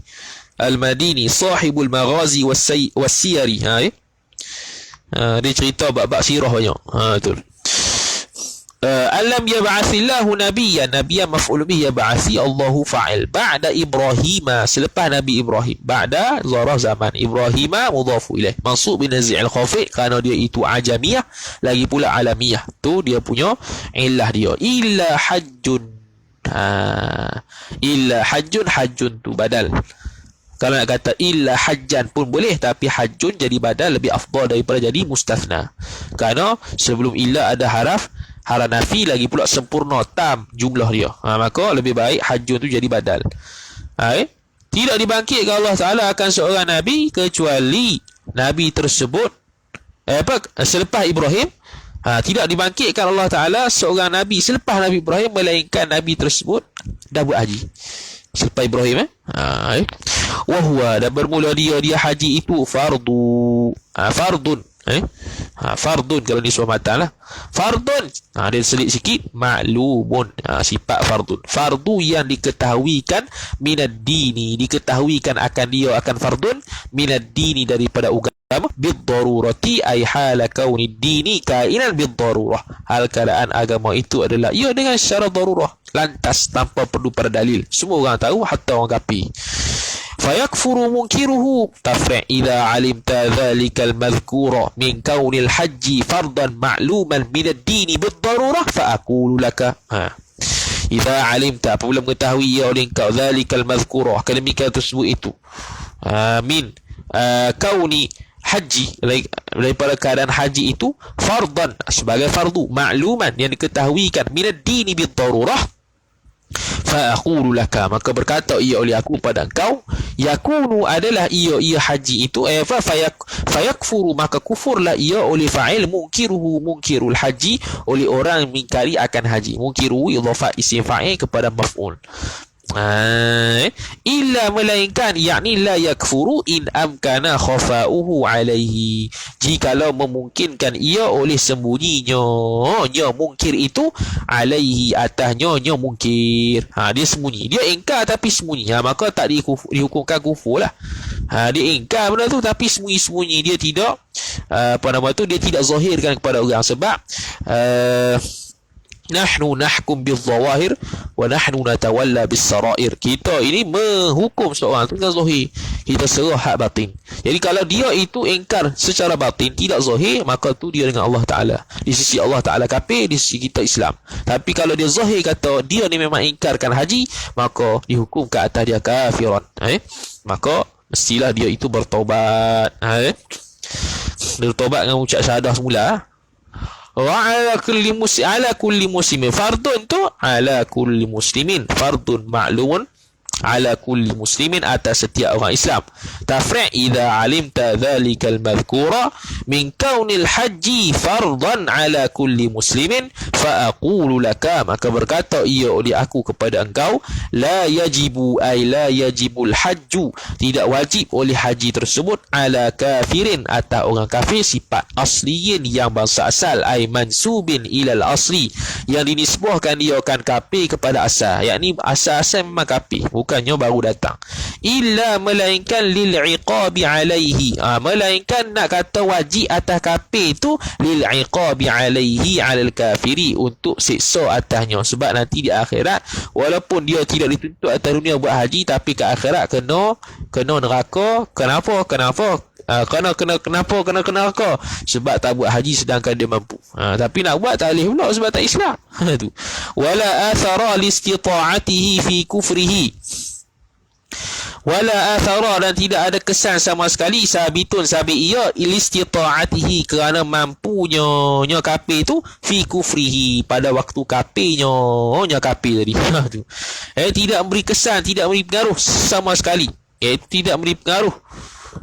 al-Madini sahibul maghazi was-siyari. Dia cerita bab-bab sirah banyak. Betul. Alam yab'athillahu nabiyyan, nabiyyan maf'ul bihi, yab'athi Allahu fa'il, ba'da Ibrahim, selepas Nabi Ibrahim, ba'da zarah zaman, Ibrahim mudhafu ilaih, mansub bin nazi'il khafid kerana dia itu ajamiyah, lagi pula alamiyah. Tu dia punya illah dia. Illa hajjun, illa hajjun tu badal. Kalau nak kata illa hajjan pun boleh, tapi hajjun jadi badal lebih afdal daripada jadi mustathna. Kerana sebelum illa ada haraf nafi, lagi pula sempurna tam jumlah dia. Maka lebih baik hajjun tu jadi badal. Tidak dibangkitkan Allah Ta'ala akan seorang nabi kecuali nabi tersebut selepas Ibrahim. Tidak dibangkitkan Allah Ta'ala seorang nabi selepas Nabi Ibrahim, melainkan nabi tersebut dah buat haji selepas Ibrahim. Wahuwa, dan bermula dia haji itu fardun. Fardun kalau ni suara mata lah. Fardun, dia selit sikit, ma'lumun, sifat fardun. Fardu yang diketahuikan minad dini, diketahuikan akan dia akan fardun minad dini daripada agama, bid-darurati ay hala kauni dini kainan bid-darurah, hal keadaan agama itu adalah ia dengan secara darurah, lantas tanpa perlu pada dalil. Semua orang tahu, hatta orang kafir. Fayakfuru munkiruhu tafri' idza alimta dzalikal madhkura min kaunil haji fardan ma'luman min ad-din bid-darurah fa aqulu laka. Idza alimta, apabila mengetahui ya oleh engkau, dzalikal madhkura, kedemikian tersebut itu, min kauni haji, daripada keadaan haji itu, fardan sebagai fardu, ma'luman yang diketahuikan, min ad-din bid-darurah, fa aqulu laka, maka berkata ia oleh aku pada engkau, yakunu adalah ia haji itu, fayakfuru, maka kufurlah ia oleh fa'il munkiruhu, munkirul haji, oleh orang mengingkari akan haji. Munkiruhu idhafah isim fa'il kepada maf'ul. Illa, melainkan, yakni la yakfuru in amkana khafa'uhu alaihi, jikalau memungkinkan ia oleh sembunyinya mungkir itu, alaihi atasnya mungkir. Dia sembunyi, dia ingkar tapi sembunyi, maka tak dihukumkan kufur lah. Dia ingkar benda tu tapi sembunyi-sembunyi, dia tidak dia tidak zahirkan kepada orang. Sebab nahnu nahkum bil-zawahir wa nahnu natawalla bis-sarair. Kita ini menghukum seorang tu dengan zahir, kita serah hak batin. Jadi kalau dia itu ingkar secara batin, tidak zahir, maka tu dia dengan Allah Ta'ala. Di sisi Allah Ta'ala kafir, di sisi kita Islam. Tapi kalau dia zahir kata dia ni memang ingkarkan haji, maka dihukum ke atas dia kafiran. Maka mestilah dia itu bertaubat. Bertaubat dengan ucap syahadah semula. Wa ala kulli muslimin, fardun tu ala kulli muslimin, fardun ma'lumun ala kulli muslimin, atas setiap orang Islam. Tafri' idza alimta dzalikal madhkura min kaunil haji fardan ala kulli muslimin fa aqulu laka, maka berkata ia oleh aku kepada engkau, la yajibu ay la yajibul hajju, tidak wajib oleh haji tersebut, ala kafirin, atas orang kafir, sifat asliyin yang bangsa asal, ay mansubin ilal asli, yang dinisbahkan dia akan kafir kepada asal, yakni asal-asal memang kafir, bukannya baru datang. Illa, melainkan lil iqabi alaihi, melainkan nak kata wajib atas kafir tu, lil iqabi alaihi alal kafiri, untuk siksa atasnya. Sebab nanti di akhirat, walaupun dia tidak dituntut atas dunia buat haji, tapi ke akhirat kena neraka. Kenapa? Kena neraka sebab tak buat haji sedangkan dia mampu. Tapi nak buat tak boleh pula sebab tak Islam. Tu. Wala athara li istita'atihi fi kufrihi, wala athara, dan tidak ada kesan sama sekali, sabitun sabit ia, ilistita'atihi, kerana mampunya kafir tu, fi kufrihi, pada waktu kafirnya kafir tadi. Tu. Tidak memberi kesan, tidak memberi pengaruh sama sekali. Tidak memberi pengaruh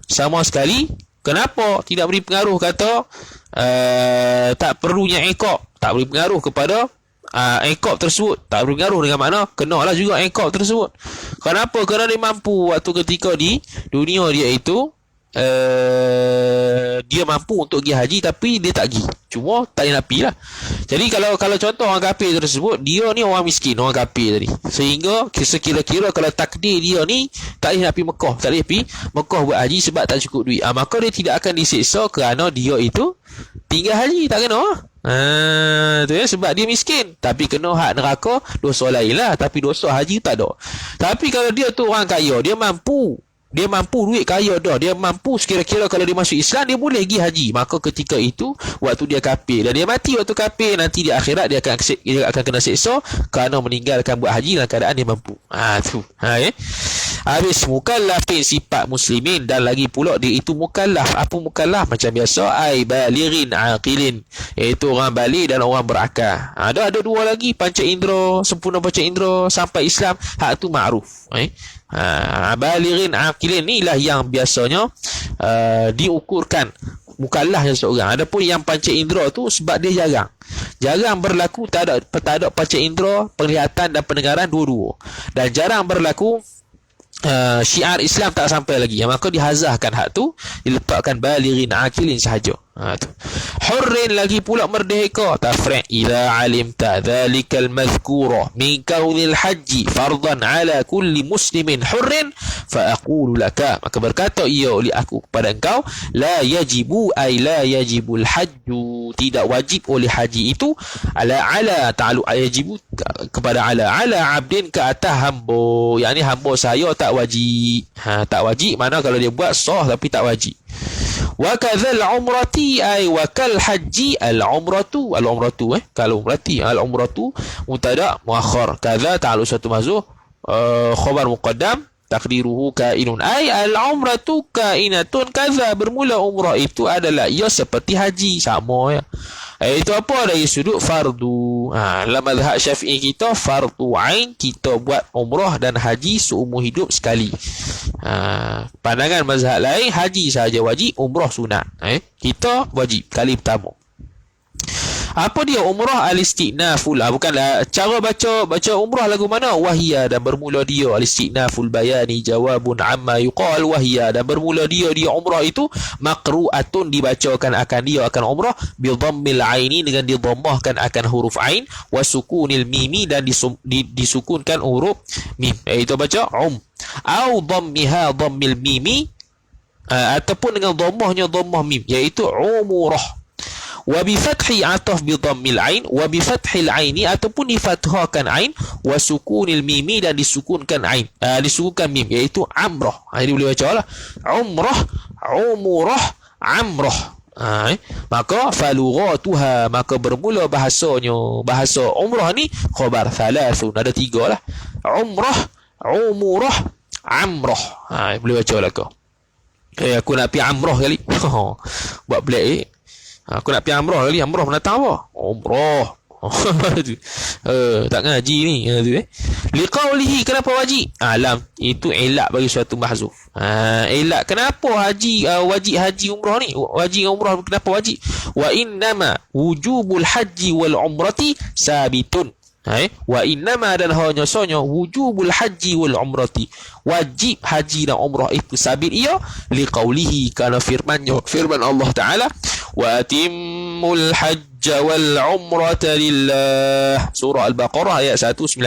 sama sekali. Kenapa tidak beri pengaruh? Kata tak perlunya iqab, tak beri pengaruh kepada iqab tersebut. Tak beri pengaruh dengan makna kenalah juga iqab tersebut. Kenapa? Kerana dia mampu waktu ketika di dunia dia itu dia mampu untuk pergi haji, tapi dia tak pergi. Cuma tak boleh nak pergi lah. Jadi kalau contoh orang kafir tersebut, dia ni orang miskin, orang kafir tadi, sehingga sekira-kira kalau takdir dia ni tak boleh nak pergi Mekah, tak boleh pergi Mekah buat haji sebab tak cukup duit, maka dia tidak akan disiksa kerana dia itu tinggal haji, tak kena. Tu ya, sebab dia miskin, tapi kena hak neraka, dosa lain lah, tapi dosa haji tak ada. Tapi kalau dia tu orang kaya, dia mampu duit kaya dah, dia mampu sekira-kira kalau dia masuk Islam dia boleh pergi haji, maka ketika itu waktu dia kafir dan dia mati waktu kafir, nanti di akhirat dia akan kena siksa kerana meninggalkan buat haji dalam keadaan dia mampu. Habis mukallafin, sifat muslimin, dan lagi pula dia itu mukallaf. Apa mukallaf? Macam biasa, ai balighin aqilin, iaitu orang baligh dan orang berakal. Ada dua lagi, panca indera, sempurna panca indera sampai Islam, hak tu ma'ruf. Balighin aqilin ni lah yang biasanya diukurkan mukallafnya seorang. Adapun yang panca indera tu sebab dia jarang berlaku, tak ada panca indera, penglihatan dan pendengaran dua-dua, dan jarang berlaku syiar Islam tak sampai lagi, maka dihazahkan hak tu, diletakkan balighin aqilin sahaja. Tu. Hurrin, lagi pula merdeka, tafri' idza alimta dzalikal madhkura min kaunil haji fardan ala kulli muslimin hurrin fa aqulu laka, maka berkata ia oleh aku kepada engkau, la yajibu ay la yajibul hajju, tidak wajib oleh haji itu, ala ta'alu yajibu kepada ala abdin, ke atas hamba, yakni hamba saya tak wajib. Tak wajib mana kalau dia buat sah tapi tak wajib. Wa kadzal umrati ay wa kal haji al umratu kalau umrati al umratu mubtada muakhar, kadza ta'alu satu mahzuf khabar muqaddam takdiruhu kainun ay al umratu kainatun, kadza bermula umrah itu adalah ia seperti haji, sama ya. Itu apa? Dari sudut fardu. Dalam mazhab Syafi'i kita fardu ain, kita buat umrah dan haji seumur hidup sekali. Pandangan mazhab lain haji sahaja wajib, umrah sunat. Kita wajib kali pertama. Apa dia umrah? Al-istinaful, bukanlah cara baca umrah lagu mana, wahia, dan bermula dia, al-istinaful bayani jawabun amma yuqal, wahia, dan bermula dia umrah itu maqru'atun, dibacakan akan dia akan umrah, bi dhammil aini, dengan didhammahkan akan huruf ain, wa sukunil mimi, dan disukunkan huruf mim, iaitu baca au dhammiha dhammil mimi, ataupun dengan dhammahnya dhammah mim, iaitu umrah. Wa bi fathi ataf bi dhammil ain, wa bi fathil aini, ataupun difathahkan ain, wa sukunil mimi, dan disukunkan ain, disukunkan mim, iaitu amrah. Jadi boleh baca lah umrah, umurah, amrah. Maka falughatuha, maka bermula bahasa umrah ni khabar thalathun, ada tiga lah, umrah, umurah, amrah. Boleh baca lah kau. Aku nak pergi amrah kali. Buat pelik aku nak pergi umrah kali. Umrah menatang apa? Umrah. Tak ngaji ni. Liqaulihi, kenapa wajib? Alam itu elak bagi suatu mahzuf. Elak kenapa wajib haji umrah ni? Wajib umrah kenapa wajib? Wa innama wujubul haji wal umrati sabitun. Wa innama, dan hanya sahaja wujubul haji wal umrati, wajib haji dan umrah itu sabit ia, liqaulihi, kerana firman Allah Ta'ala, wa atimmul hajja wal umrata lillah, surah Al-Baqarah ayat 196.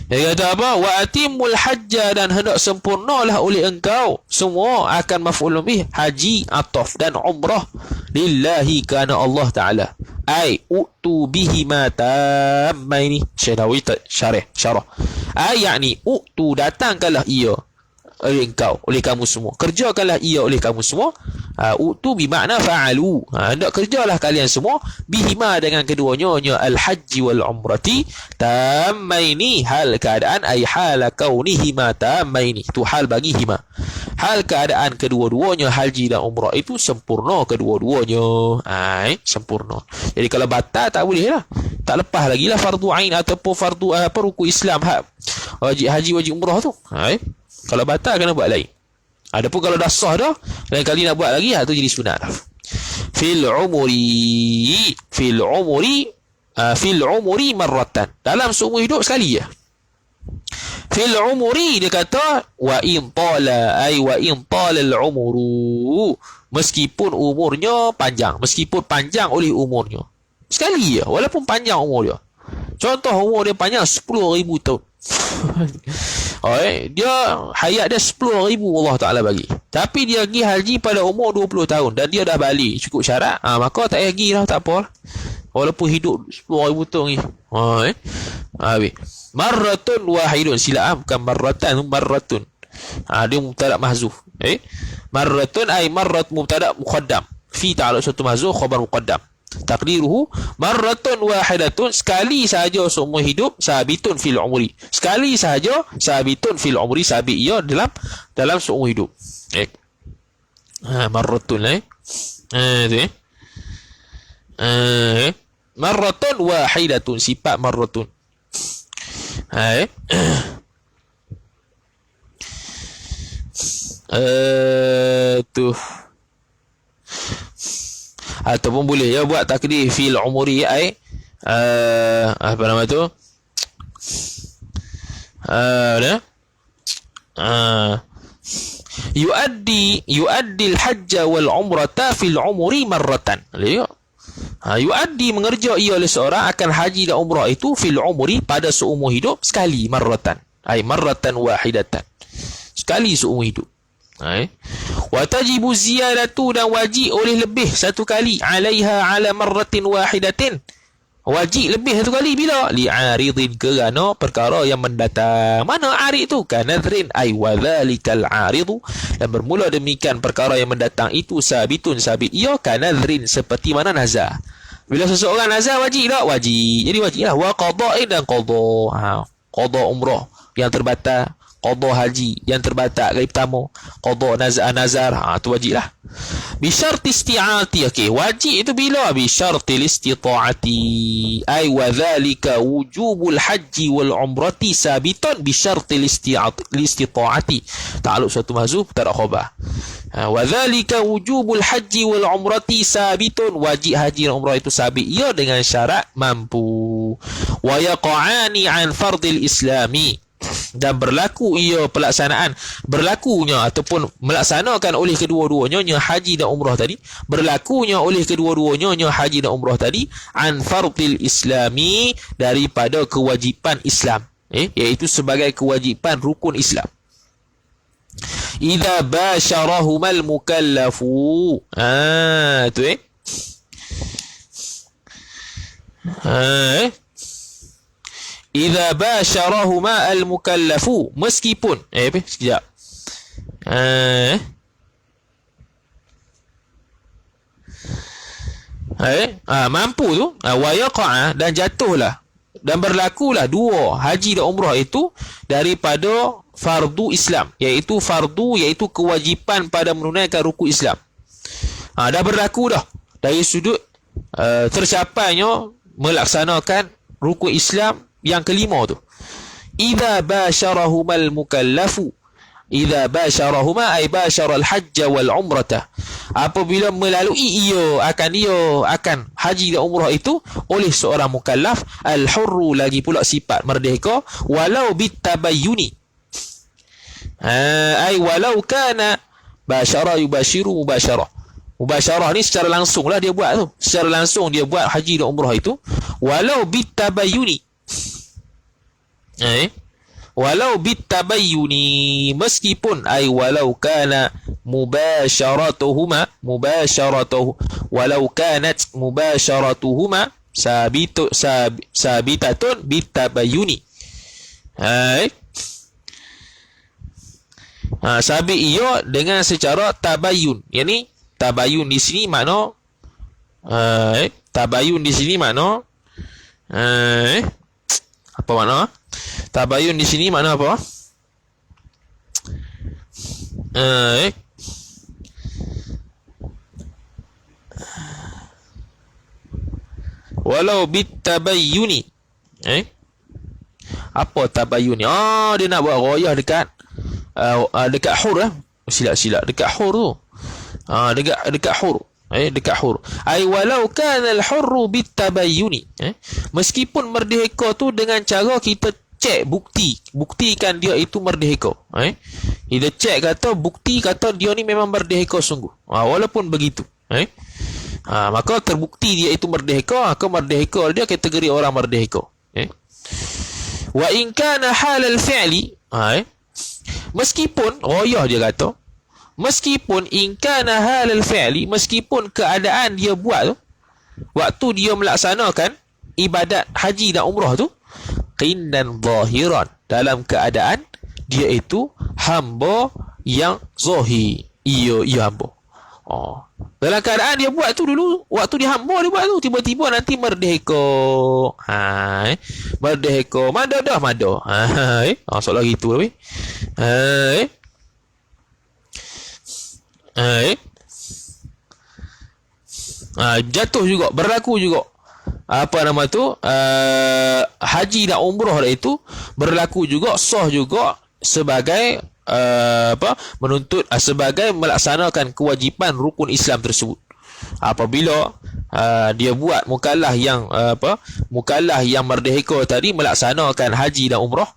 Dia kata apa? Wa atimul hajja, dan hendak sempurnalah oleh engkau, semua akan maf'ulun bih, haji ataf, dan umrah lillahi, kerana Allah Ta'ala. Ai utu bihi ma tammaini, Syekh syarah. Yakni utu, datangkanlah ia oleh engkau, oleh kamu semua, kerjakanlah ia oleh kamu semua, Utu bermakna fa'alu. Hendak kerjalah kalian semua bihima dengan keduanya al-hajji wal umrati tammaini, hal keadaan ay hal kaunihima tammaini. Itu hal bagi hima. Hal keadaan kedua-duanya haji dan umrah itu sempurna kedua-duanya. Sempurna. Jadi kalau batal tak boleh lah. Tak lepas lagi lah fardu ain ataupun fardu rukun Islam wajib haji wajib umrah tu. Kalau batal kena buat lain. Adapun kalau dah sah dah, lain kali nak buat lagi, tu jadi sunat dah. Fil umuri marratan. Dalam seumur hidup sekali je. Fil umuri dia kata wa in tala al umuru, meskipun umurnya panjang, meskipun panjang oleh umurnya. Sekali je, walaupun panjang umur dia. Contoh umur dia panjang 10,000 tahun. Dia hayat dia 10,000 Allah Ta'ala bagi. Tapi dia pergi haji pada umur 20 tahun dan dia dah balik cukup syarat, maka tak payah pergi lah, tak apa. Walaupun hidup 10,000 tahun ni. Habis. Marratun wahidun, sila bukan marratan, marratun. Dia mubtada mahzuf. Marratun ay marrat mubtada muqaddam. Fi ta'alluq satu mahzuf khabar muqaddam. Takdiruhu marratun wahidatun, sekali sahaja seumur hidup, sabitun fil umri, sekali sahaja sabitun fil umri, sabit ia dalam seumur hidup. Marratun marratun wahidatun, sifat marratun. Tu ataupun boleh ya buat takdir fil umuri ay apa nama tu, yuaddi al-hajj wal umrata fil umuri marratan. Yuaddi mengerja ia oleh seorang akan haji dan umrah itu fil umuri pada seumur hidup sekali, marratan ay marratan wahidatan, sekali seumur hidup. Wa tajibu ziyadatu, dan wajib oleh lebih satu kali, alaiha ala marratin wahidatin, wajib lebih satu kali bila li'aridin, kerana perkara yang mendatang. Mana arid tu? Kanadrin ay wadhalikal aridu, dan bermula demikian perkara yang mendatang itu sabitun, sabit ia, kanadrin, seperti mana nazar. Bila seseorang nazar wajib tak? Wajib. Jadi wajib lah. Wa qada'in, dan qada. Qada umrah yang terbatal, qada haji yang terbatal kali pertama, qada nazar, tu wajib lah. Bi syarti isti'ati, okey, wajib itu bila? Bi syarti istita'ati ay wa dhalika wujubul haji wal umrati sabitun bi syarti istita'ati. Ta'alluq suatu mahzuf tak ada khabar. Wa dhalika wujubul haji wal umrati sabitun, wajib haji dan umrah itu sabit ia dengan syarat mampu. Wa yaqa'ani an fardil islami, dan berlaku ia pelaksanaan, berlakunya ataupun melaksanakan oleh kedua-duanya haji dan umrah tadi, berlakunya oleh kedua-duanya haji dan umrah tadi, an fardil islami, daripada kewajipan Islam, iaitu sebagai kewajipan rukun Islam. Idza basyarahumal mukallafu, tu idza basyarahuma al-mukallafu, meskipun sekejap. Mampu tu, wa yaqa', dan jatuhlah dan berlakulah dua haji dan umrah itu daripada fardu Islam, iaitu kewajipan pada menunaikan rukun Islam. Dah berlaku dah dari sudut tercapainya melaksanakan rukun Islam yang kelima tu. Idza basyarahumal mukallafu, idza basyarahuma ay basyaral hajj wal umrata, apabila melalui ia akan haji dan umrah itu oleh seorang mukallaf, al hurru, lagi pula sifat merdeka, walau bitabayyuni ay walau kana basyara yubashiru mubasyarah. Mubasyarah ni secara langsung lah dia buat tu, secara langsung dia buat haji dan umrah itu, walau bitabayyuni walau bitabayyuni, meskipun ay walau kana mubasharatuhu walau kanat mubasharatuhuma sabitatun bitabayyuni, sabit ia dengan secara tabayyun, yakni tabayun di sini makna tabayun di sini makna apa makna? Tabayun di sini makna apa? Walau bitabayyuni. Apa tabayun ni? Dia nak buat royah dekat dekat hur lah. Silap-silap dekat hur tu. Dekat hur. Dekat hur. Ai walau kana al-hurru bitabayyuni. Meskipun merdeka tu dengan cara kita cek buktikan dia itu merdeka. Kita cek kata bukti kata dia ni memang merdeka sungguh. Walaupun begitu. Maka terbukti dia itu merdeka, maka merdeka dia kategori orang merdeka. Wa in kana halal fi'li, meskipun royah dia kata, meskipun in kana halal fi'li, meskipun keadaan dia buat tu waktu dia melaksanakan ibadat haji dan umrah tu qindan zahiran, dalam keadaan dia itu hamba yang zahir. Ia hamba. Dalam keadaan dia buat tu dulu, waktu dia hamba dia buat tu, tiba-tiba nanti merdeka. Merdeka. Mada dah, mada. Soalan gitu lah. Jatuh juga, berlaku juga. Apa nama tu? Haji dan umrah itu berlaku juga, sah juga sebagai menuntut sebagai melaksanakan kewajipan rukun Islam tersebut. Apabila dia buat mukallaf yang mukallaf yang merdeka tadi melaksanakan haji dan umrah,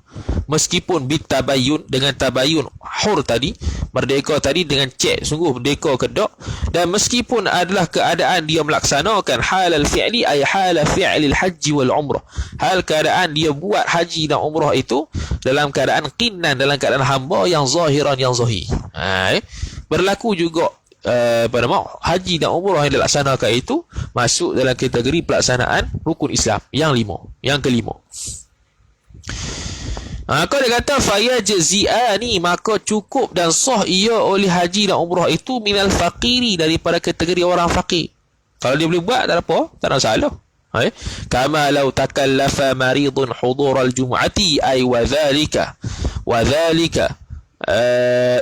meskipun bitabayun, dengan tabayun hur tadi, merdeka tadi dengan cek sungguh merdeka ke tak, dan meskipun adalah keadaan dia melaksanakan halal fi'li, ay halal fi'lil haji wal umrah, hal keadaan dia buat haji dan umrah itu dalam keadaan qinnan, dalam keadaan hamba yang zahiran, yang zahir. Berlaku juga pada haji dan umrah yang dilaksanakan itu masuk dalam kategori pelaksanaan rukun Islam yang kelima. Maka dia kata fayajzi'ani, maka cukup dan sah ia oleh haji dan umrah itu minal faqiri, daripada kategori orang fakir. Kalau dia boleh buat tak ada apa, tak ada masalah. Kama law takallafa maridun hudur al-jum'ati ay wa dhalika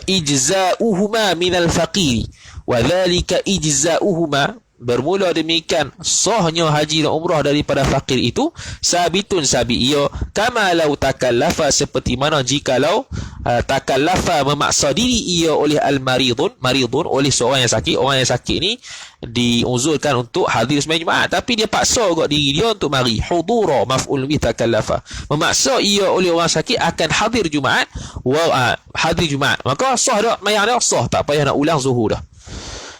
ijza'uhuma minal faqiri wa dhalika ijza'uhuma, bermula demikian sahnya haji dan umrah daripada fakir itu sabitun sabi ia kama law takallafa, seperti mana jikalau takallafa memaksa diri ia oleh al-maridun oleh seorang yang sakit. Orang yang sakit ni diuzurkan untuk hadir sembahyang Jumaat, tapi dia paksa juga diri dia untuk mari. Hudura maf'ul bi takallafa, memaksa ia oleh orang sakit akan hadir Jumaat. Hadir Jumaat, maka sah dah mayang dah, sah, tak payah nak ulang zuhur dah.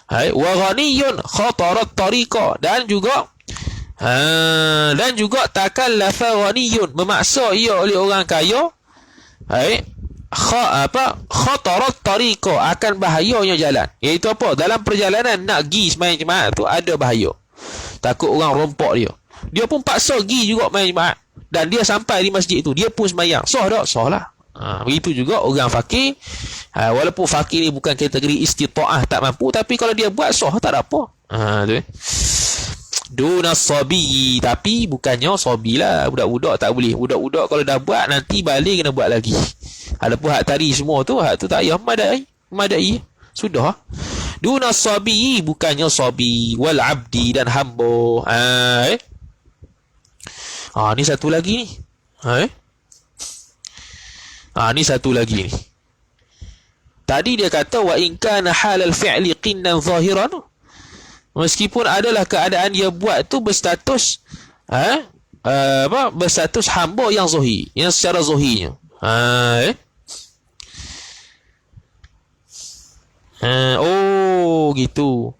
Wa ghaniyun khatarat tariqa, dan juga takallafa ghaniyun, memaksa ia oleh orang kaya khatarat tariqa, akan bahayanya jalan. Iaitu apa? Dalam perjalanan nak pergi sembahyang Jumaat tu ada bahaya, takut orang rompak dia. Dia pun paksa pergi juga sembahyang Jumaat, dan dia sampai di masjid tu dia pun sembahyang. Sah tak? Sah lah. Begitu juga orang fakir, walaupun fakir ni bukan kategori istita'ah, tak mampu, tapi kalau dia buat sah, tak ada apa. Tu duna sabi, tapi bukannya sabi lah, budak-budak tak boleh. Budak-budak kalau dah buat nanti balik kena buat lagi. Adapun hak tadi semua tu, hak tu tak payah madai sudah. Duna sabi, bukannya sabi, wal abdi, dan hamba. Ni satu lagi ni. Ni satu lagi ni. Tadi dia kata wa in kana halal fi'li qinnan zahiran, meskipun adalah keadaan dia buat tu berstatus berstatus hamba yang zahir, yang secara zahirnya. Gitu.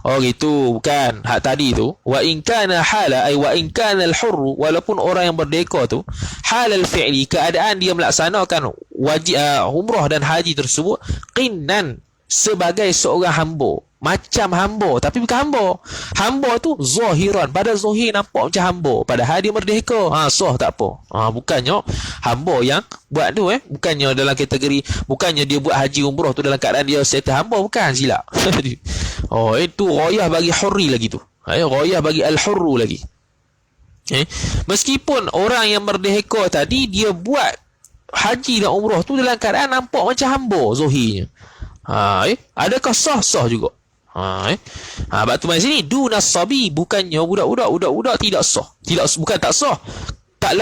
Gitu, bukan hak tadi tu. Wa in kana hala, ay wa in kana al-hurr, walaupun orang yang merdeka tu halal fi'li, keadaan dia melaksanakan wajib umrah dan haji tersebut qinnan, sebagai seorang hamba, macam hamba, tapi bukan hamba. Hamba tu zahiran, pada zahir nampak macam hamba, padahal dia merdeka. Sah tak apa. Bukannya hamba yang buat tu bukannya dalam kategori, bukannya dia buat haji umrah tu dalam keadaan dia settle hamba, bukan, silap. Itu ghayah bagi hurri lagi tu. Ghayah bagi al-hurru lagi. Meskipun orang yang merdeka tadi dia buat haji dan umrah tu dalam keadaan nampak macam hamba zahirnya. Adakah sah juga? Bab tu main sini dunas sabi, bukannya budak-budak tidak sah. Bukan tak sah, tak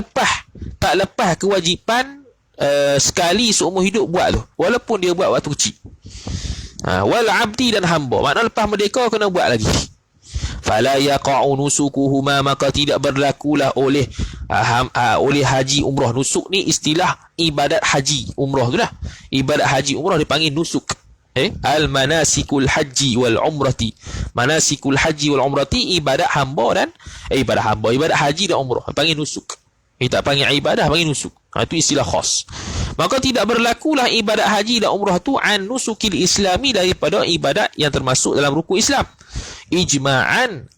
lepas kewajipan sekali seumur hidup buat tu, walaupun dia buat waktu kecil. Wal abdi, dan hamba, maknanya lepas merdeka kena buat lagi. Fala yaqa'u nusukuhuma, maka tidak berlakulah oleh haji umrah. Nusuk ni istilah ibadat haji umrah tu lah. Ibadat haji umrah dipanggil nusuk. Al manasikul haji wal umrati. Manasikul haji wal umrati ibadat hamba dan ibadat haji dan umrah panggil nusuk. Tak panggil ibadah, panggil nusuk. Itu istilah khas. Maka tidak berlakulah ibadat haji dan umrah tu an nusukil islami, daripada ibadat yang termasuk dalam rukun Islam. Ijma'an,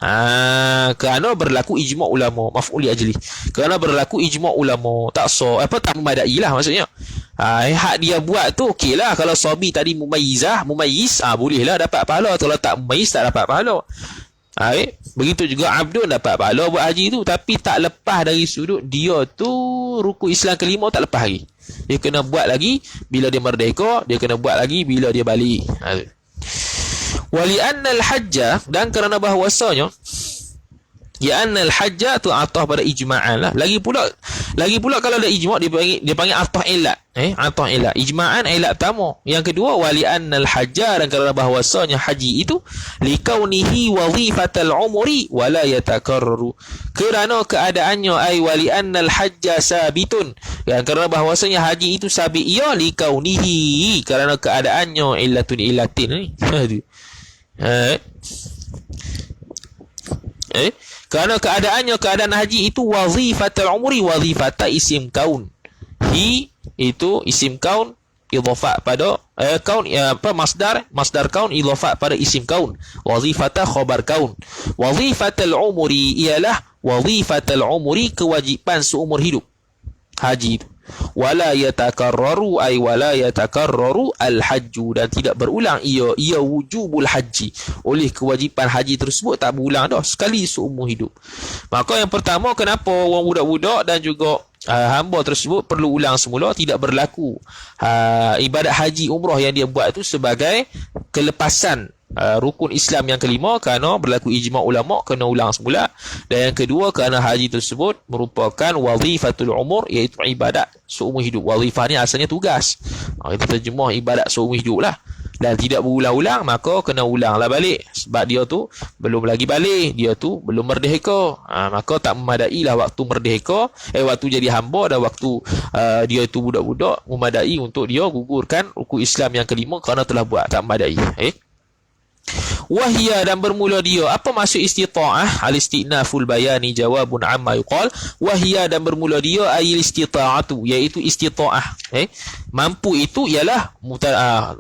kerana berlaku ijma' ulama, maf'ul li ajli, kerana berlaku ijma' ulama, tak sah, tak memadai lah maksudnya. Hak dia buat tu okey lah. Kalau sabi tadi mumayyiz, boleh lah dapat pahala. Kalau tak mumayyiz, tak dapat pahala. Begitu juga abdun dapat pahala buat haji tu, tapi tak lepas dari sudut dia tu rukun Islam kelima, tak lepas lagi. Dia kena buat lagi bila dia merdeka, dia kena buat lagi bila dia balik. Wali annal hajja, dan kerana bahawasanya annal hajja tu atah pada ijma'an lah. Lagi pula kalau ada ijma' dia panggil atah ilat. Atah ilat. Ijma'an ilat pertama. Yang kedua wali annal hajja, dan kerana bahawasanya haji itu likaunihi wazifatal umri wala yatakarraru, kerana keadaannya ai wali annal hajja sabitun, dan kerana bahawasanya haji itu sabit ia likaunihi, kerana keadaannya illatun ilatin ni. Kerana keadaan haji itu wazifatul umri, wazifata isim kaun. Hi itu isim kaun idhafat pada kaun, masdar kaun idhafat pada isim kaun. Wazifata khabar kaun. Wazifatul umri ialah wazifatul umri, kewajipan seumur hidup haji itu. Wala yatakarraru ay wala yatakarraru al-hajju, dan tidak berulang ia wujubul haji, oleh kewajipan haji tersebut tak berulang dah, sekali seumur hidup. Maka yang pertama, kenapa orang budak-budak dan juga hamba tersebut perlu ulang semula, tidak berlaku ibadat haji umrah yang dia buat itu sebagai kelepasan rukun Islam yang kelima, kerana berlaku ijma' ulama, kena ulang semula. Dan yang kedua, kerana haji tersebut merupakan wazifatul umur, iaitu ibadat seumur hidup. Wazifah ni asalnya tugas, kita terjemah ibadat seumur hidup lah. Dan tidak berulang-ulang, maka kena ulang lah balik, sebab dia tu belum lagi balik, dia tu belum merdeka. Maka tak memadai lah waktu merdeka, waktu jadi hamba, dan waktu dia itu budak-budak memadai untuk dia gugurkan rukun Islam yang kelima, kerana telah buat, tak memadai. Wahia, dan bermula dia. Apa maksud istita'ah? Al-istinaful bayani jawabun amma yuqal. Wahia, dan bermula dia ayil istita'atu, iaitu istita'ah. Mampu itu ialah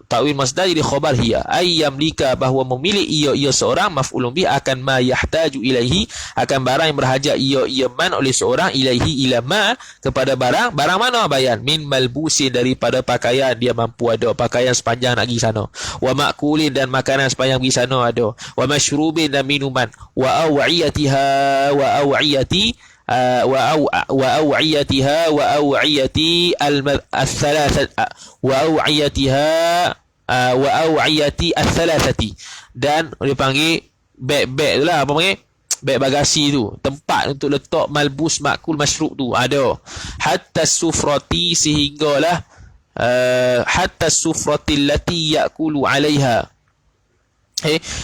ta'wil masdar jadi khabar hiya. Ay yamlika, bahawa memilih ia seorang, maf'ulun bih akan ma yahtaju ilaihi, akan barang yang berhajat ia man oleh seorang, ilaihi ila ma, kepada barang mana? Bayan min malbusin, daripada pakaian, dia mampu ada pakaian sepanjang nak pergi sana. Wa ma'kulin, dan makanan sepanjang pergi sana ada. Wa masyrubin, dan minuman. Wa aw'iyatiha, wa aw'iyati wa aw'iyati al-thalathati, dan dipanggil beg lah, apa panggil beg bagasi tu, tempat untuk letak malbus, makul, masyrub tu ada. Hatta sufrati, sehinggalah hatta sufrati allati ya'kulu 'alaiha,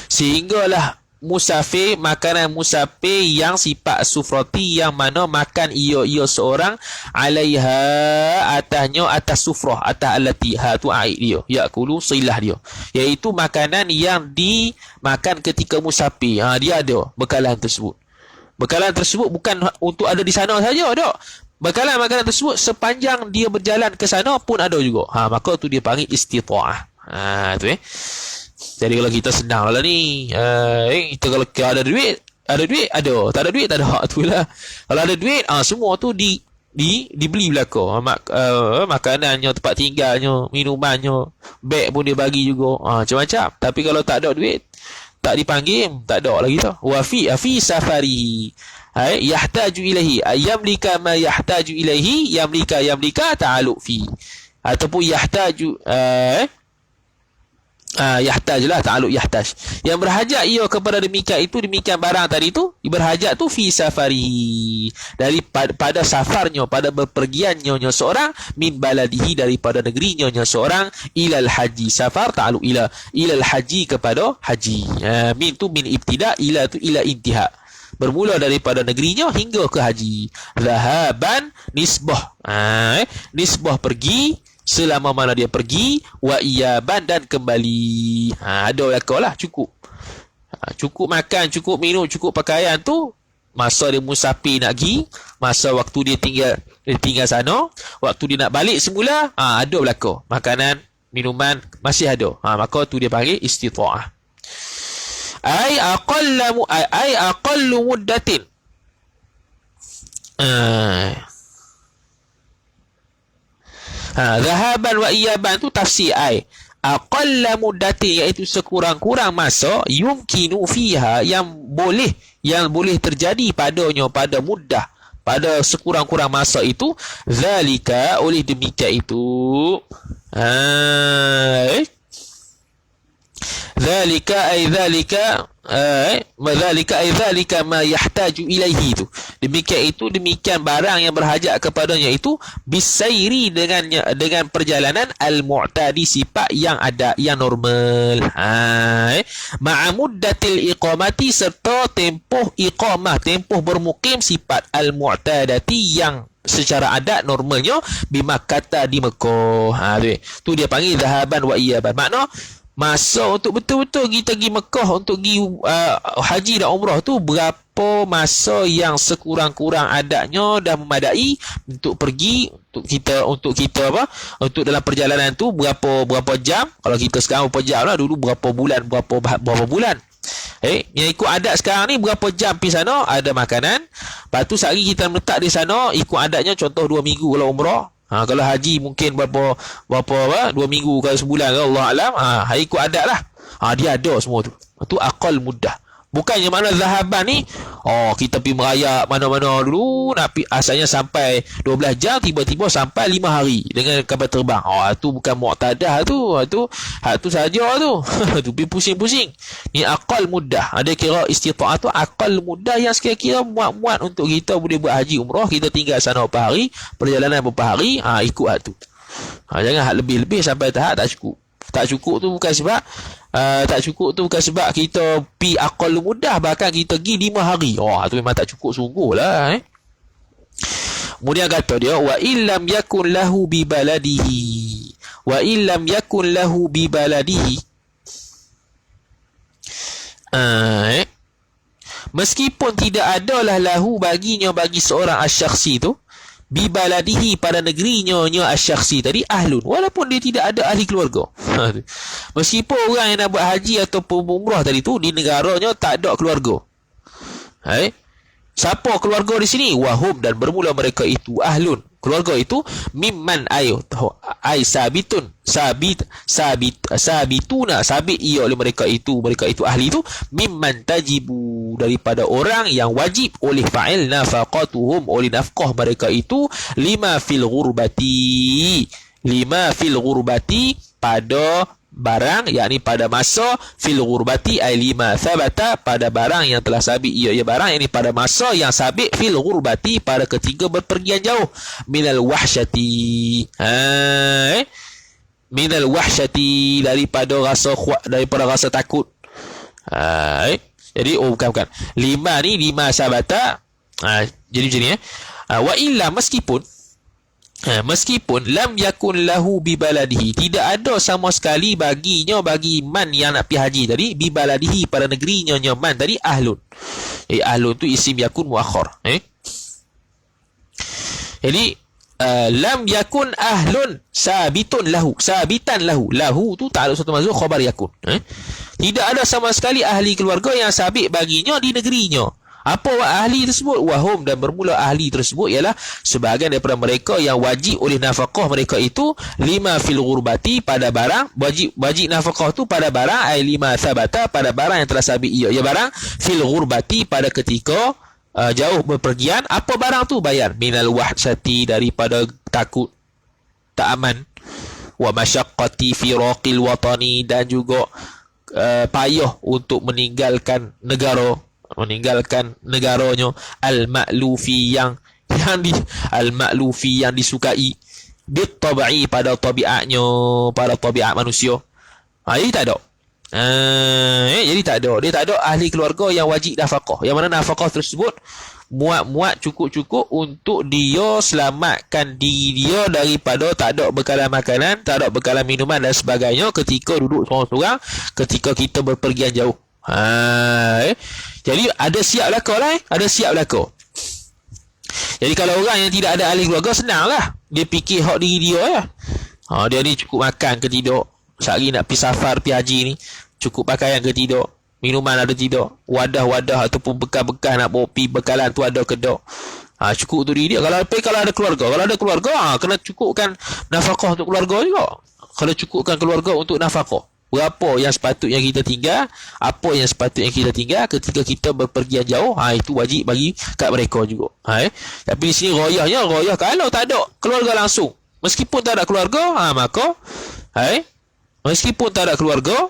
sehinggalah musafir, makanan musafir yang sifat sufrati, yang mana makan ia seorang, alaiha, atasnya, atas sufrah, atas allati, tu aid dia, ya'kulu silah dia, iaitu makanan yang dimakan ketika musafir. Dia ada bekalan tersebut. Bekalan tersebut bukan untuk ada di sana saja, tak. Bekalan makanan tersebut sepanjang dia berjalan ke sana pun ada juga. Maka tu dia panggil istita'ah. Tu Jadi kalau kita senang lah ni, kita kalau ada duit, ada. Tak ada duit, tak ada. Tu lah. Kalau ada duit, semua tu dibeli belaka. Makanannya, tempat tinggalnya, minumannya, beg pun dia bagi juga. Macam-macam. Tapi kalau tak ada duit, tak dipanggil, tak ada lagi tau. Wa fi safarihi. Yahtaju ilaihi. Yamlika ma yahtaju ilaihi. Yamlika ta'aluk fi. Ataupun yahtaju yahtaj lah, ta'aluk yahtaj, yang berhajat ia kepada demikian barang tadi tu, berhajat tu fi safarihi, pada safarnya, pada berpergiannya seorang, min baladihi, daripada negerinya seorang, ilal haji, safar ta'aluk ilal haji, kepada haji. Min tu min ibtida, ila tu ila intiha, bermula daripada negerinya hingga ke haji. Zahaban nisbah, nisbah pergi, selama mana dia pergi, wa iyaban, dan kembali. Ada lah, cukup. Cukup makan, cukup minum, cukup pakaian tu masa dia musafir nak pergi, masa waktu dia tinggal sana, waktu dia nak balik semula, ada belaka. Makanan, minuman masih ada. Maka tu dia panggil istita'ah. Ai aqallu muddatin. Zahaban wa iyaban tu tafsir ai. Aqalla muddati, iaitu sekurang-kurang masa, yumkinu fiha, yang boleh terjadi padanya, pada muddah, pada sekurang-kurang masa itu, zalika, oleh demikian itu, zalika ma yahtaju ilaihi tu. Demikian barang yang berhajat kepadanya itu, bisairi, dengan perjalanan, al-mu'tadi, sifat yang ada, yang normal. Ma'a muddatil iqamati, serta tempoh iqamah, tempoh bermukim, sifat al-mu'tadati, yang secara adat normalnya, bimakkata, di Mekah. Tu dia panggil zahaban wa iyaban. Makna masa untuk betul-betul kita pergi Mekah, untuk pergi haji dan umrah tu, berapa masa yang sekurang-kurang adatnya dah memadai untuk pergi, untuk kita untuk dalam perjalanan tu, berapa jam. Kalau kita sekarang berapa jam lah, dulu berapa bulan. Yang ikut adat sekarang ni, berapa jam pergi sana, ada makanan, lepas tu sehari kita letak di sana, ikut adatnya, contoh 2 minggu kalau umrah. Kalau haji mungkin berapa 2 minggu ke sebulan ke, Allah alam. Ikut adat lah. Dia ada semua tu. Itu aqal muddah. Bukannya mana zahaban ni, kita pergi merayap mana-mana dulu, asalnya sampai 12 jam, tiba-tiba sampai 5 hari dengan kapal terbang. Itu bukan mu'tadah tu. Itu saja tu. Tu pergi pusing-pusing. Ni aqal muddah. Ada kira istita'ah tu aqal muddah, yang sekira-kira muat-muat untuk kita boleh buat haji umrah. Kita tinggal sana berapa hari, perjalanan berapa hari, ikut tu. Jangan lebih-lebih sampai tahap tak cukup. Tak cukup tu bukan sebab kita pi aqal mudah, bahkan kita pergi 5 hari. Tu memang tak cukup sungguh lah. Kemudian kata dia, wa illam yakun lahu bi baladihi, meskipun tidak adalah lahu, bagi seorang asyakhsi tu, bi baladihi, pada negerinya asyakhsi tadi, ahlun, walaupun dia tidak ada ahli keluarga. Meskipun orang yang nak buat haji ataupun umrah tadi tu, di negaranya tak ada keluarga. Siapa keluarga di sini? Wahum, dan bermula mereka itu, ahlun, keluarga itu, mimman ay sabituna, sabit ia oleh mereka itu ahli itu, mimman tajibu, daripada orang yang wajib oleh fa'il nafaqatuhum, oleh nafkah mereka itu, lima fil ghurbati, pada barang, yakni pada masa, fil ghurbati ay lima sabata, pada barang yang telah sabit ia barang, yakni pada masa yang sabit, fil ghurbati, pada ketika berpergian jauh, minal wahsyati, daripada rasa takut. Jadi bukan 5 sabata. Jadi macam ni wa illa, meskipun lam yakun lahu bi baladihi, tidak ada sama sekali bagi man yang nak pergi haji tadi, bi baladihi, pada negerinya man tadi, ahlun. Ahlun tu isim yakun muakhar. Jadi lam yakun ahlun sabitan lahu. Lahu tu tak ada satu maksud khabar yakun. Tidak ada sama sekali ahli keluarga yang sabit baginya di negerinya. Apa ahli tersebut? Wahum, dan bermula ahli tersebut ialah sebahagian daripada mereka yang wajib oleh nafkah mereka itu lima fil ghurbati, pada barang wajib nafkah tu pada barang, ai lima sabata, pada barang yang telah sabit ia barang fil ghurbati, pada ketika jauh berpergian. Apa barang tu? Bayar minal wahsati, daripada takut tak aman, wa masyaqqati firaqil watani, dan juga payah untuk meninggalkan negaranya, al-ma'lufi yang disukai, bit tabi'i, pada tabiatnya, pada tabiat manusia. Jadi tak ada. Jadi tak ada. Dia tak ada ahli keluarga yang wajib nafkah, yang mana nafkah tersebut muat cukup untuk dia selamatkan diri dia daripada tak ada bekalan makanan, tak ada bekalan minuman dan sebagainya ketika duduk seorang-seorang, ketika kita berpergian jauh. Jadi ada siap belaka lah. Ada siap belaka. Jadi kalau orang yang tidak ada ahli keluarga, senang lah. Dia fikir hak diri dia lah. Dia ni cukup makan ke tidak? Sehari nak pergi safar, pergi haji ni, cukup pakaian ke tidak? Minuman ada tidak? Wadah-wadah ataupun bekas-bekas nak bawa pergi bekalan tu ada ke tak? Cukup tu diri dia. Kalau ada keluarga, kena cukupkan nafkah untuk keluarga juga. Kalau cukupkan keluarga untuk nafkah, berapa yang sepatutnya kita tinggal, apa yang sepatutnya kita tinggal ketika kita berpergian jauh, itu wajib bagi kat mereka juga. Tapi di sini royah kalau tak ada keluarga langsung, meskipun tak ada keluarga, maka meskipun tak ada keluarga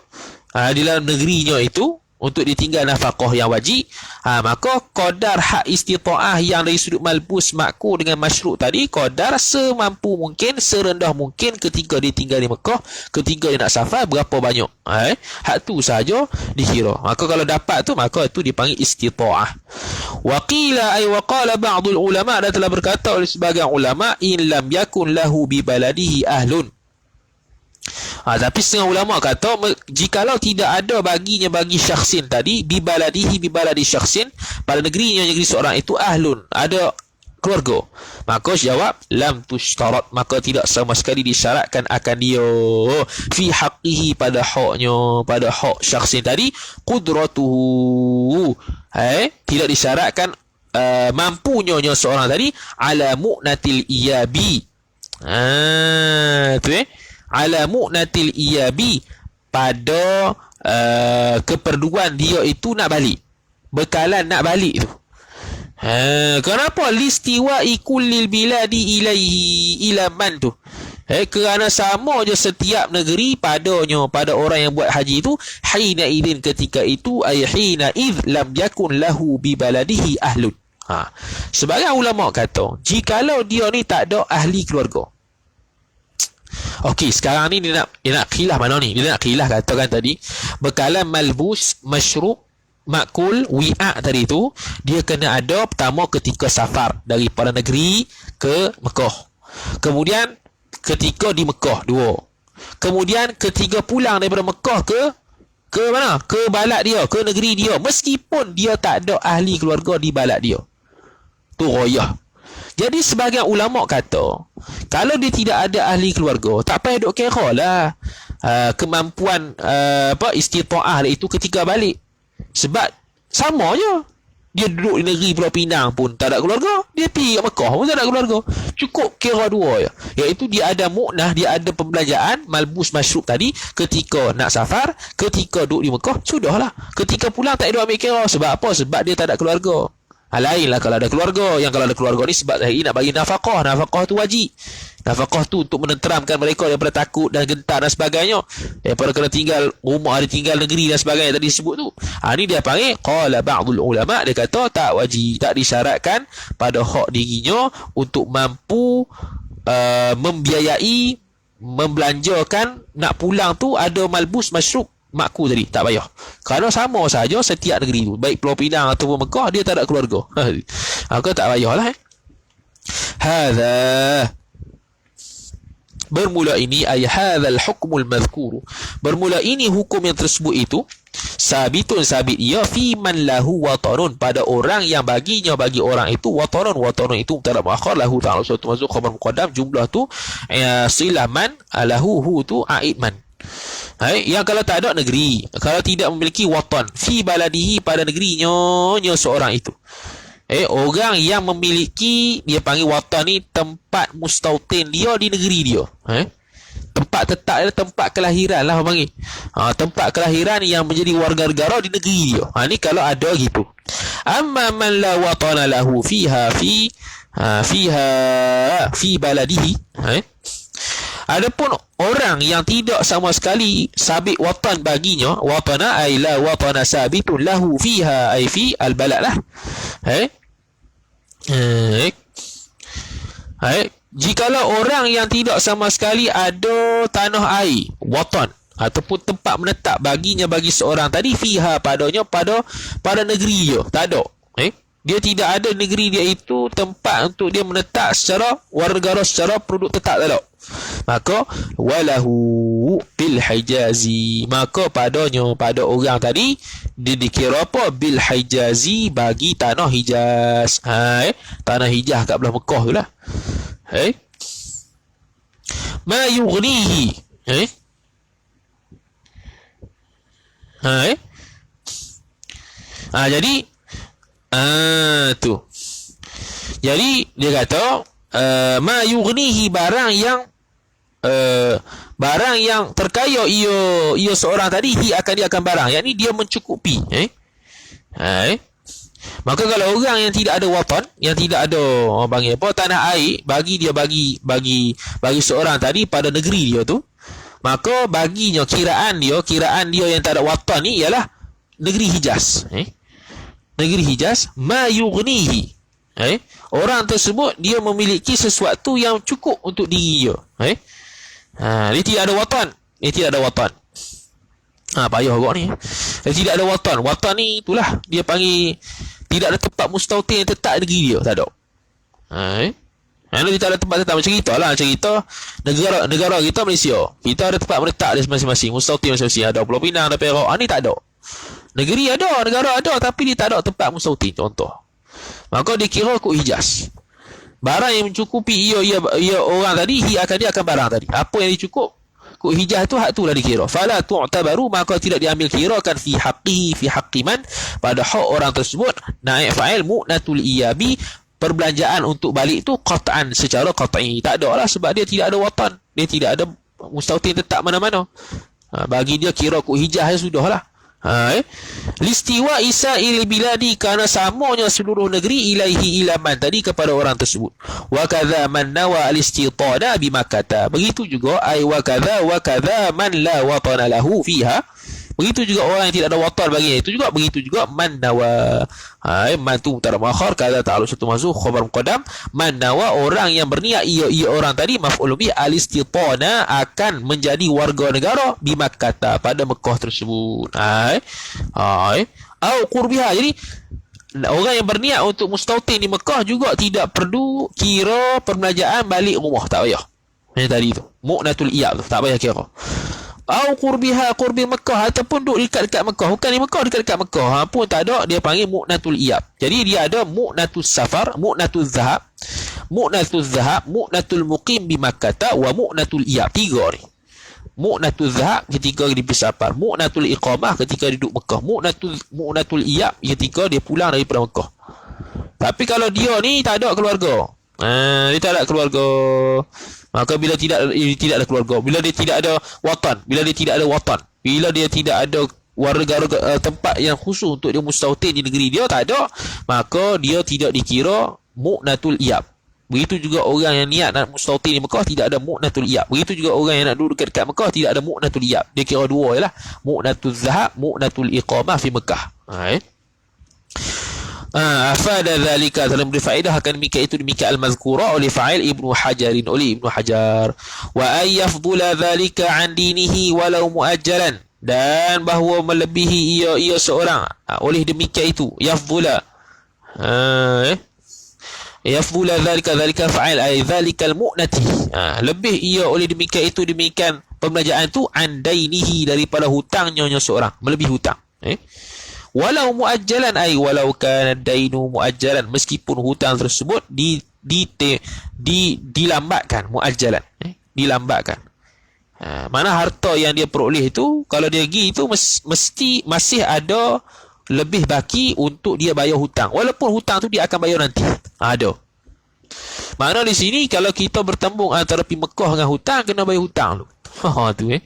di dalam negerinya itu untuk ditinggal nafkah yang wajib, maka qadar hak istita'ah yang dari sudut malbus makku dengan masyruk tadi, qadar semampu mungkin, serendah mungkin ketika dia tinggal di Mekah, ketika dia nak safar, berapa banyak hak tu sahaja dikira. Maka kalau dapat tu, maka itu dipanggil istita'ah. Waqila ay waqala ba'dul ulama, dan telah berkata oleh sebagian ulama, in lam yakun lahu bi baladihi ahlun. Tapi setengah ulama kata, jikalau tidak ada bagi syakhsin tadi, bi baladi syakhsin, pada negeri seorang itu ahlun, ada keluarga, maka jawab lam tushtarat, maka tidak sama sekali disyaratkan akan dia fi haqqihi, pada hak syakhsin tadi, qudratuhu, tidak disyaratkan mampunya seorang tadi, ala mu'natil iyabi, ala mu'natil iyabi, pada keperluan dia itu nak balik, bekalan nak balik tu. Kenapa listiwa kullil biladi ilaihi ilaman tu? Kerana sama je setiap negeri padanya, pada orang yang buat haji itu, hina idin, ketika itu, ay hina id lam yakun lahu bi baladihi ahlun. Sebagai ulama kata, jikalau dia ni tak ada ahli keluarga. Okey, sekarang ni dia nak khilah mana ni? Dia nak khilah katakan tadi, bekalan malbus, masyrub, makul, wi'a tadi tu, dia kena ada pertama ketika safar daripada negeri ke Mekah. Kemudian ketika di Mekah, 2. Kemudian ketika pulang daripada Mekah ke mana? Ke balad dia, ke negeri dia, meskipun dia tak ada ahli keluarga di balad dia. Tu royah. Jadi sebagian ulama kata, kalau dia tidak ada ahli keluarga, tak payah duk kira lah kemampuan istita'ah itu ketika balik. Sebab sama je. Dia duduk di negeri Pulau Pinang pun tak ada keluarga, dia pergi kat Mekah pun tak ada keluarga. Cukup kira 2 je, iaitu dia ada mu'nah, dia ada pembelanjaan malbus masyrub tadi ketika nak safar, ketika duduk di Mekah, sudahlah. Ketika pulang tak ada ambil kira. Sebab apa? Sebab dia tak ada keluarga. Lainlah kalau ada keluarga. Yang kalau ada keluarga ni sebab lagi nak bagi nafkah tu wajib. Nafkah tu untuk menenteramkan mereka daripada takut dan gentar dan sebagainya, daripada kena tinggal rumah, ada tinggal negeri dan sebagainya tadi disebut tu. Ni dia panggil qala ba'dul ulama, dia kata tak wajib, tak disyaratkan pada hak dirinya untuk mampu membiayai, membelanjakan nak pulang tu ada malbus masyrub makku tadi, tak payah. Kerana sama saja setiap negeri tu, baik Pulau Pinang ataupun Mekah, dia tak ada keluarga. Maka tak payahlah. Hadza, bermula ini ay hadzal hukmul mazkur, bermula ini hukum yang tersebut itu, sabitun sabit ia fi man lahu watarun pada orang yang bagi orang itu watarun itu mubtada muakhar lahu ta'ala suatu mazuk khabar muqaddam jumlah tu silah man lahu hu tu aid man. Yang kalau tak ada negeri, kalau tidak memiliki watan fi baladihi pada negerinya seorang itu. Orang yang memiliki, dia panggil watan ni tempat mustautin dia di negeri dia. Tempat tetap dia, tempat kelahiran lah orang panggil. Tempat kelahiran yang menjadi warga negara di negeri dia. Ni kalau ada gitu. Amma man la watana lahu fiha fi baladihi. Adapun orang yang tidak sama sekali sabit watan baginya, watana ay la watana sabitun lahu fiha ay fi al-balad lah. Jikalau orang yang tidak sama sekali ada tanah air, watan ataupun tempat menetap baginya bagi seorang tadi fiha padanya pada negeri dia, tak ada. Dia tidak ada negeri dia itu tempat untuk dia menetap secara warga negara secara penduduk tetap, tak ada. Maka walahu bil hijazi, maka pada orang tadi dia dikira apa? Bil hijazi, bagi tanah Hijaz. Tanah Hijaz kat belah Mekah tu lah. Ma yughnihi. Jadi tu. Jadi dia kata ma yughnihi, barang yang terkaya ia seorang tadi, dia akan barang, yakni dia mencukupi. Maka kalau orang yang tidak ada watan, yang tidak ada orang panggil apa, tanah air, bagi seorang tadi pada negeri dia tu, maka baginya kiraan dia yang tak ada watan ni ialah negeri Hijaz. Negeri Hijaz, ma yughnihi. Orang tersebut dia memiliki sesuatu yang cukup untuk diri dia. Dia tidak ada watan. Payah agak ni. Dia tidak ada watan. Watan ni itulah dia panggil tidak ada tempat mustautin yang tetap negeri dia, tak ada. Dia tak ada tempat tetap. Macam kita lah, negara kita Malaysia, kita ada tempat menetap dia masing-masing, mustautin masing-masing. Ada Pulau Pinang, ada Perak. Ni tak ada. Negeri ada, negara ada, tapi dia tak ada tempat mustautin, contoh. Maka dikira kut Hijaz. Barang yang mencukupi ia orang tadi, dia akan barang tadi. Apa yang dicukup kut Hijaz tu, hak tu lah dikira. Fala tu'tabaru, maka tidak diambil kirakan fi haqqi man, pada hak orang tersebut. Naik fa'il mu'natul iyabi, perbelanjaan untuk balik tu qat'an, secara qat'i. Tak ada lah, sebab dia tidak ada watan, dia tidak ada mustautin tetap mana-mana. Bagi dia kira kut Hijaz sudah lah. Listiwa isa'il biladi, kerana samanya seluruh negeri ilaihi ilaman tadi kepada orang tersebut. Wa kadza man nawa al-istitada bi Makkah, begitu juga ai wa kadza man la watana lahu fiha, begitu juga orang yang tidak ada watan baginya, itu juga begitu juga man nawa. Man tu mubtada muakhar, kadza ta'alu satu mazhuf khabar muqaddam, man nawa, orang yang berniat ia orang tadi maf'ul bi al-istitana, akan menjadi warga negara bi Makkah, pada Mekah tersebut. Au qurbiha, jadi orang yang berniat untuk mustautin di Mekah juga tidak perlu kira perbelanjaan balik rumah, tak payah. Yang tadi tu mu'natul iyab tu tak payah kira. Au qurbiha, qurbi Mekah, ataupun duduk dekat Mekah, bukan di Mekah, dekat Mekah pun tak ada, dia panggil mu'natul iyab. Jadi dia ada mu'natul safar, mu'natul zahab, mu'natul muqim bi Makkah, wa mu'natul iyab. Tiga ni. Mu'natul zahab ketika dia pergi safar, mu'natul iqamah ketika dia duduk Mekah, mu'natul iyab ketika dia pulang daripada Mekah. Tapi kalau dia ni tak ada keluarga, dia tak ada keluarga, maka bila tidak ada keluarga, bila dia tidak ada watan, bila dia tidak ada warga tempat yang khusus untuk dia mustautin di negeri dia, tak ada, maka dia tidak dikira mu'natul iyab. Begitu juga orang yang niat nak mustautin di Mekah, tidak ada mu'natul iyab. Begitu juga orang yang nak duduk dekat Mekah, tidak ada mu'natul iyab. Dia kira dua ialah mu'natul zahab, mu'natul iqamah fi Mekah. Afada dhalika, dalam berfaedah akan demikian al-mazkura oleh fa'il Ibnu Hajar, wa ay yafdula dhalika an dinihi walau muajjalan, dan bahawa melebihi ia seorang oleh demikian itu, yafdula dhalika fa'il ay dhalikal mu'nati, lebih ia oleh demikian itu, demikian pembelanjaan itu, an dainihi, daripada hutangnya seorang, melebihi hutang. Walau muajjalan ay walau kana dainu muajjalan, meskipun hutang tersebut dilambatkan, muajjalan, dilambatkan. Mana harta yang dia peroleh itu, kalau dia pergi itu mesti masih ada lebih baki untuk dia bayar hutang, walaupun hutang tu dia akan bayar nanti. Ada. Mana di sini kalau kita bertembung antara pergi Mekah dengan hutang, kena bayar hutang lu. Tu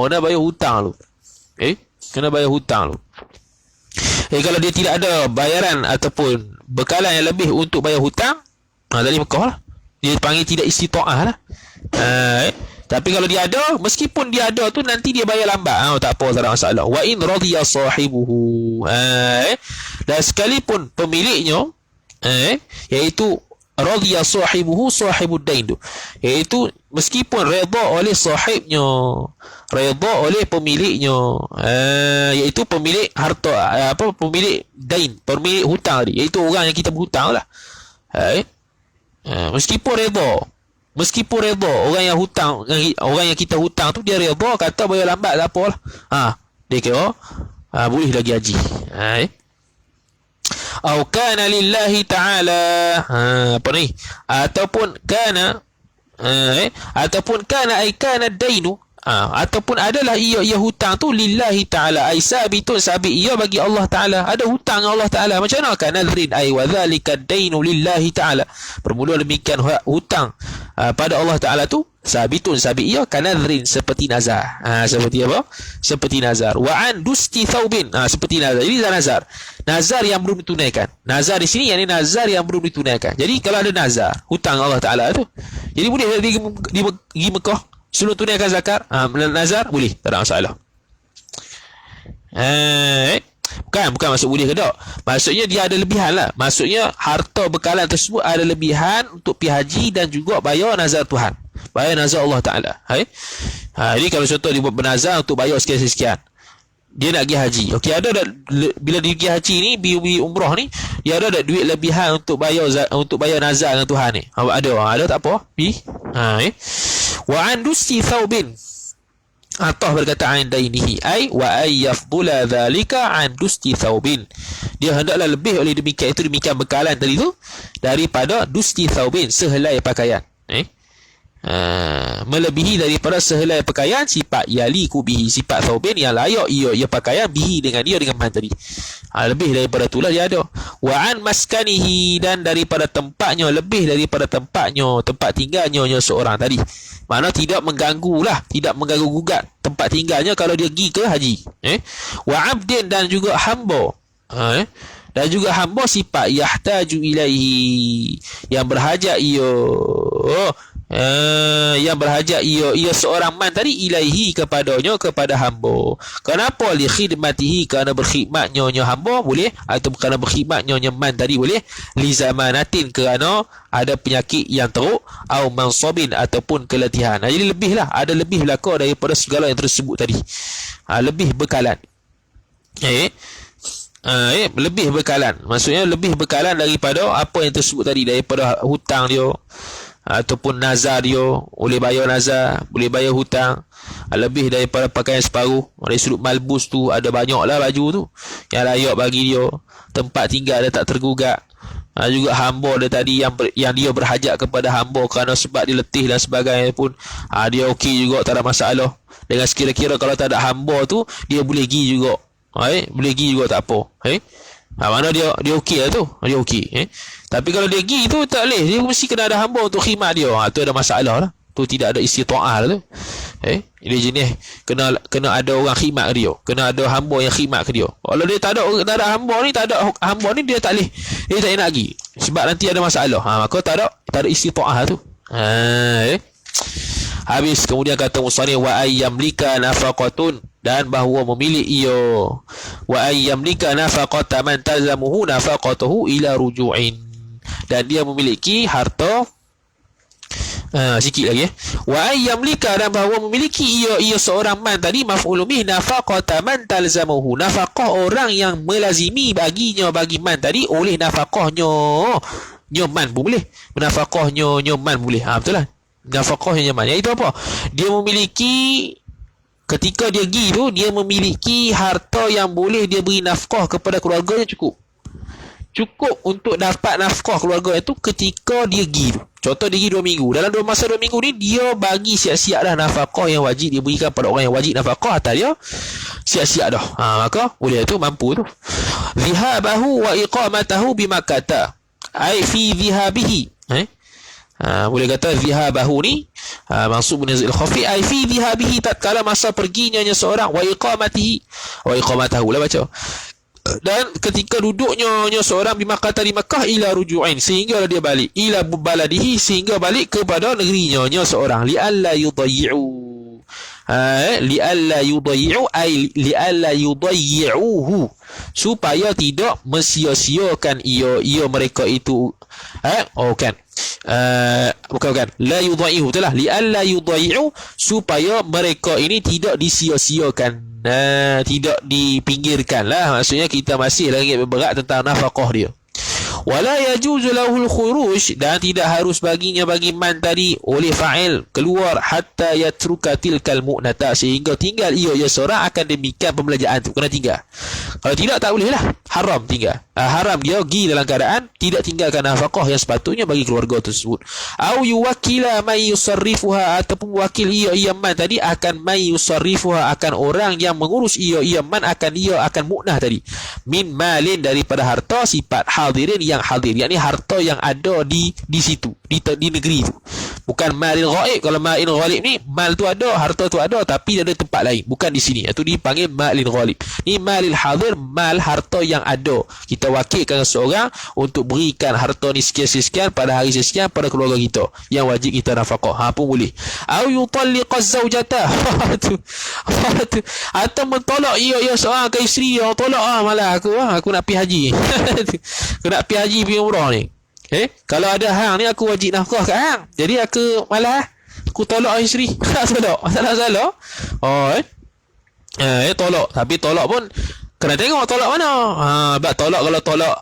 kena bayar hutang lu. Kena bayar hutang lu. Kalau dia tidak ada bayaran ataupun bekalan yang lebih untuk bayar hutang, tadi Mekah lah. Dia panggil tidak istita'ah lah. Tapi kalau dia ada, meskipun dia ada tu nanti dia bayar lambat, tak apa, tak ada masalah. Wa in radiya sahibuhu, dan sekalipun pemiliknya, iaitu radiya sahibuhu sahibud dain tu, iaitu meskipun redha oleh sahibnya, redha oleh pemiliknya, iaitu pemilik harta, pemilik dain, pemilik hutang tadi, iaitu orang yang kita berhutang lah. Meskipun redha orang yang hutang, orang yang kita hutang tu dia redha, kata bayar lambat tak apalah, dia kira boleh lagi haji. Au kana lillahi ta'ala, apa ni, ataupun kana ay kana dainu, ataupun adalah ia hutang tu lillahi ta'ala, ay sabitun, sabit ia bagi Allah Ta'ala, ada hutang Allah Ta'ala. Macam mana kan nadrin ay wa dhalika dainu lillahi ta'ala, bermula demikian hutang pada Allah Ta'ala tu sabitun, sabit ia kanadrin, seperti nazar. Seperti apa? Seperti nazar. Wa an dusti thaubin, seperti nazar. Jadi nazar yang belum ditunaikan. Nazar di sini yakni nazar yang belum ditunaikan. Jadi kalau ada nazar hutang Allah Ta'ala tu, jadi boleh pergi Mekah sebelum tunaikan zakat, nazar boleh, tak ada masalah. Bukan maksud boleh ke tak, maksudnya dia ada lebihan lah. Maksudnya harta bekalan tersebut ada lebihan untuk pergi haji dan juga bayar nazar Tuhan, bayar nazar Allah Ta'ala. Jadi kalau contoh dia buat bernazar untuk bayar sekian-sekian, dia nak pergi haji, okey, ada bila dia pergi haji ni, pergi umrah ni, dia ada duit lebihan untuk bayar nazar dengan Tuhan ni, ada tak apa pergi. Wa an dusti thaubin, atah berkata an dainihi ay wa ay yafdula dhalika an dusti thaubin, dia hendaklah lebih oleh demikian bekalan tadi tu daripada dusti thaubin, sehelai pakaian. Melebihi daripada sehelai pakaian, sifat yaliku bihi, sifat thaubin yang layak ia pakaian bihi, dengan dia, dengan man tadi, lebih daripada itulah dia ada. Wa an maskanihi, dan daripada tempatnya, lebih daripada tempatnya, tempat tinggalnya seorang tadi, mana tidak mengganggu gugat tempat tinggalnya kalau dia pergi ke haji. Wa abdin, dan juga hamba, sifat yahtaju ilaihi, yang berhajat ia seorang man tadi, ilaihi, kepadanya, kepada hamba. Kenapa? Li khidmatihi, kerana berkhidmatnya hamba boleh, atau kerana berkhidmatnya man tadi boleh. Li zamanatin, kerana ada penyakit yang teruk, au mansabin, ataupun keletihan. Jadi lebih lah, ada lebih belaka daripada segala yang tersebut tadi, lebih bekalan. Lebih bekalan, maksudnya lebih bekalan daripada apa yang tersebut tadi, daripada hutang dia ataupun nazar dia, boleh bayar nazar, boleh bayar hutang, lebih daripada pakaian separuh. Dari sudut malbus tu ada banyak lah baju tu yang layak bagi dia, tempat tinggal dia tak tergugat, juga hamba dia tadi yang dia berhajat kepada hamba kerana sebab dia letih dan sebagainya pun, dia okey juga, tak ada masalah. Dengan sekira-kira kalau tak ada hamba tu, dia boleh pergi juga, boleh pergi juga, tak apa. Mana dia okey lah tu, dia okey. Tapi kalau dia pergi tu tak boleh, dia mesti kena ada hamba untuk khidmat dia, tu ada masalah lah, tu tidak ada istita'ah lah tu. Dia jenis kena ada orang khidmat ke dia, kena ada hamba yang khidmat ke dia. Kalau dia tak ada hamba ni, dia tak boleh, dia tak nak pergi sebab nanti ada masalah, maka tak ada istita'ah lah tu. Habis kemudian kata musannif, wa ayyamlika nafaqatun, dan bahawa memilih ia, wa ayyamlika nafaqata man tazamuhu nafaqatuhu ila ruju'in, dan dia memiliki harta, sikit lagi, wa ayyamlika, dan bahawa memiliki ia seorang man tadi, maf'ul bih nafaqata man talzamuhu, nafaqah orang yang melazimi baginya, bagi man tadi, oleh nafaqahnya man pun boleh, nafaqahnya man boleh, betul lah, nafaqahnya man, iaitu apa, dia memiliki ketika dia pergi tu, dia memiliki harta yang boleh dia beri nafkah kepada keluarganya cukup untuk dapat nafkah keluarga itu ketika dia pergi tu. Contoh dia pergi 2 minggu. Dalam masa 2 minggu ni dia bagi siap-siap dah nafkah yang wajib dia berikan pada orang yang wajib nafkah, atas dia siap-siap dah. Maka boleh tu, mampu tu. Zihabahu wa iqamatahu bimakkah. Ai fi zihabihi. Boleh kata zihabahu ni mansub nazil khafi, ai fi zihabihi, tatkala masa perginya seorang, wa iqamatahu lah baca, dan ketika duduknya seorang di Makkah, di Makkah, ila ruju'in, sehingga dia balik, ila baladihi, sehingga balik kepada negerinya seorang, li'alla yudayyi'u, li'alla yudayyi'u ay li'alla yudayyi'uhu, supaya tidak mensia-siakan ia mereka itu. Bukan la yudayyi'u, itulah li'alla yudayyi'u, supaya mereka ini tidak disia-siakan, tidak dipinggirkan lah. Maksudnya kita masih lagi berberat tentang nafkah dia. Wala yajuzu lahul khuruj, dan tidak harus baginya bagi man tadi oleh fa'il keluar, hatta yatruka tilkal mu'nata, sehingga tinggal ia seorang, akan demikian pembelajaran tu kena tinggal. Kalau tidak, tak boleh lah, haram tinggal. Haram dia pergi dalam keadaan tidak tinggalkan nafkah yang sepatutnya bagi keluarga tersebut. Au yuwakkila may yusarrifuha, ataupun wakil ia man tadi akan may yusarrifuha, akan orang yang mengurus ia man, akan mu'nah tadi, min malin, daripada harta, sifat hadirin yang hadir, yakni harta yang ada di situ, di negeri itu. Bukan malil ghaib. Kalau malil ghaib ni, mal tu ada, harta tu ada, tapi ada tempat lain, bukan di sini. Itu dipanggil malil ghaib. Ni malil hadir, mal harta yang ada. Kita wakilkan seorang untuk berikan harta ni sekian-sekian pada hari sekian pada keluarga kita yang wajib kita nafkah. Pun boleh. Au yutalliqaz zaujata. Atau mentolak ia seorang ke isteri dia, tolak malah aku nak pergi haji. Aku nak pergi haji, pergi umrah ni. Kalau ada hang ni, aku wajib nafkah kat hang, jadi aku malah aku tolak isteri. Tak tolak, masalah. Tolak. Tapi tolak pun kena tengok tolak mana. Tolak, kalau tolak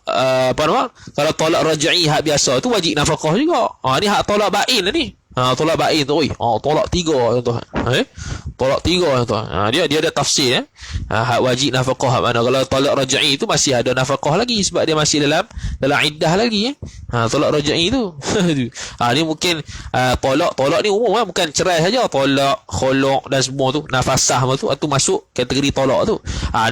kalau tolak raj'i hak biasa tu wajib nafkah juga. Ni hak tolak bain lah ni. Tolak bain tu, tolak 3 contoh. Tolak 3 contoh. Dia ada tafsir. Hak wajib nafkah hak mana. Kalau tolak raj'i tu masih ada nafkah lagi, sebab dia masih dalam iddah lagi. Tolak raj'i tu. Ni mungkin tolak ni umum, bukan cerai saja. Tolak, khuluk dan semua tu, nafasah tu masuk kategori tolak tu.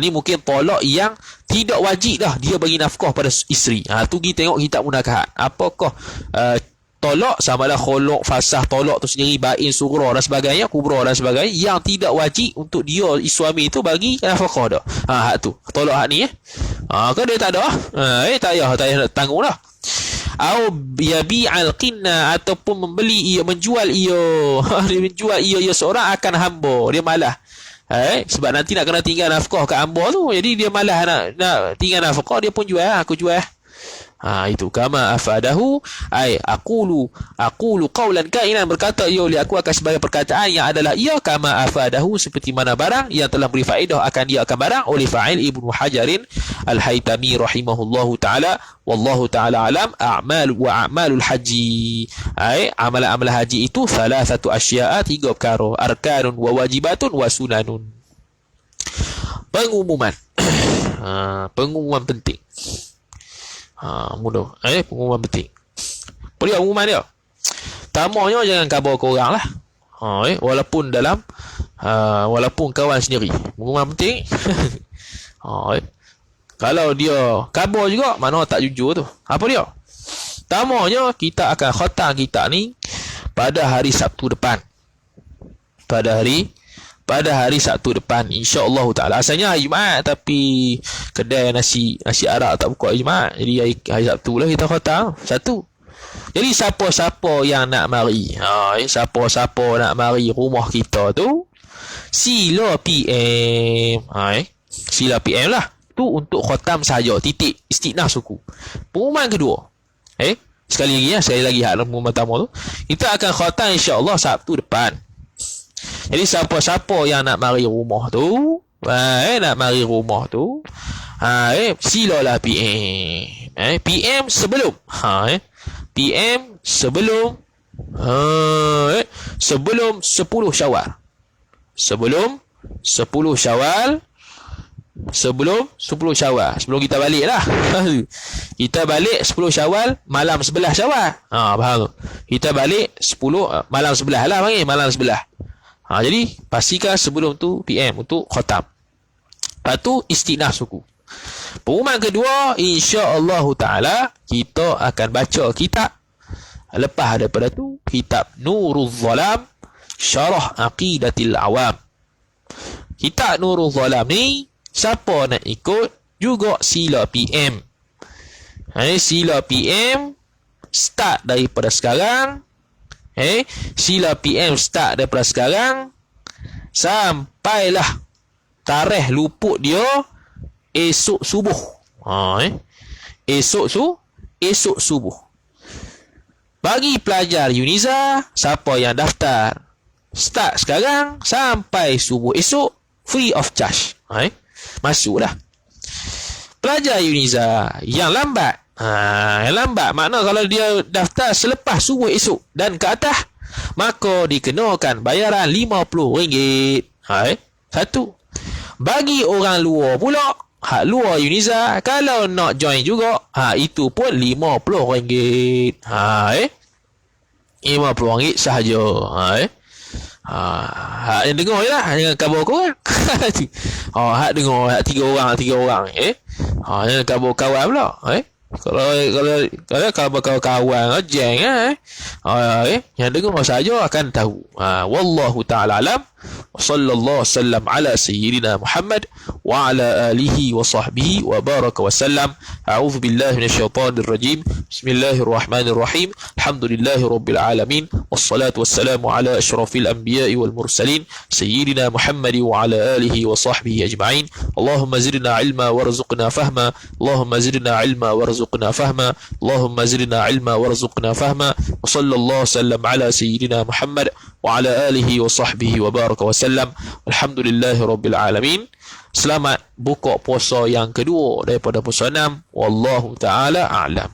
Ni mungkin tolak yang tidak wajib dah dia bagi nafkah pada isteri. Tu kita tengok kitab munakahat. Apakah tolak, sama ada khuluk, fasah, tolak tu sendiri, bain, surah dan sebagainya, kubrah dan sebagainya, yang tidak wajib untuk dia suami itu bagi nafkah dah. Hak tu tolak hak ni. Kan dia tak ada. Tak payah tanggung dah. Au yabi'al qinna, ataupun menjual ia seorang akan hamba, dia malah. Sebab nanti nak kena tinggal nafkah kat hamba tu, jadi dia malah nak tinggal nafkah, dia pun jual, aku jual. Itu kama afadahu, aqulu qawlan kainan, berkata ia oleh aku akan sebagai perkataan yang adalah ia, kama afadahu, seperti mana barang yang telah beri faedah akan dia akan barang oleh fa'il Ibnu Hajarin Al-Haytami rahimahullahu taala. Wallahu taala alam. A'malul haji, amalan haji itu salasatu asya'a, 3 perkara, arkanun wa wajibatun wa sunanun. Pengumuman. Pengumuman penting. Mudah. Pengumuman penting. Pergi pengumuman dia. Tamanya jangan khabar ke orang lah. Walaupun walaupun kawan sendiri. Pengumuman penting. Kalau dia khabar juga, mana tak jujur tu. Apa dia? Tamanya kita akan khatam kita ni pada hari Sabtu depan. Pada hari Sabtu depan, insya-Allah taala. Asalnya hari Jumaat, tapi kedai nasi Arab tak buka hari Jumaat, jadi hari Sabtu lah kita khatam satu. Jadi siapa-siapa yang nak mari, siapa-siapa nak mari rumah kita tu, sila PM. Sila PM lah. Tu untuk khatam saja, titik, istinaf suku. Pengumuman kedua. Sekali lagi hak pengumuman pertama tu, kita akan khatam insya-Allah Sabtu depan. Jadi siapa-siapa yang nak mari rumah tu, silalah PM. PM sebelum. PM sebelum 10 Syawal. Sebelum 10 Syawal sebelum 10 Syawal. Sebelum kita balik lah. Kita balik 10 Syawal malam 11 Syawal. Faham? Kita balik 10 malam 11 lah panggil, malam 11. Jadi pastikan sebelum tu PM untuk khatam. Lepas tu istinaf suku. Pengumuman kedua, insya-Allah taala kita akan baca kitab. Lepas daripada tu kitab Nurul Zalam Syarah Aqidatil Awam. Kitab Nurul Zalam ni siapa nak ikut juga sila PM. Sila PM start daripada sekarang. Sila PM start daripada sekarang sampailah tarikh luput dia esok subuh. Esok subuh. Bagi pelajar Uniza, siapa yang daftar start sekarang sampai subuh esok free of charge. Masuklah. Pelajar Uniza yang lambat, makna kalau dia daftar selepas subuh esok dan ke atas, maka dikenakan bayaran RM50. Satu. Bagi orang luar pula, hak luar Uniza, kalau nak join juga, itu pun RM50. RM50 sahaja. Hak yang dengar je lah, jangan kabur korang. Hak dengar, hak 3 orang. Jangan kabur kawan pula. Kalau kawan geng yang dengar saja akan tahu. Wallahu ta'ala alam. Sallallahu sallam ala sayyidina Muhammad wa ala alihi wa sahbihi wa baraka wa sallam. A'udzu billahi minasyaitonir rajim. Bismillahirrahmanirrahim. Alhamdulillahi rabbil alamin. Wassalatu wassalamu ala asyrafil anbiya'i wal mursalin sayyidina Muhammad wa ala alihi wa sahbihi ajma'in. Allahumma zidna ilma warzuqna fahma. Allahumma zidna ilma warzuqna fahma. Allahumma zidna ilma warzuqna fahma. Wa sallallahu sallam ala sayyidina Muhammad wa ala alihi wa sahbihi wa baraka wa sallam. Alhamdulillahi rabbil alamin. Selamat buka puasa yang kedua daripada puasa 6. Wallahu ta'ala a'lam.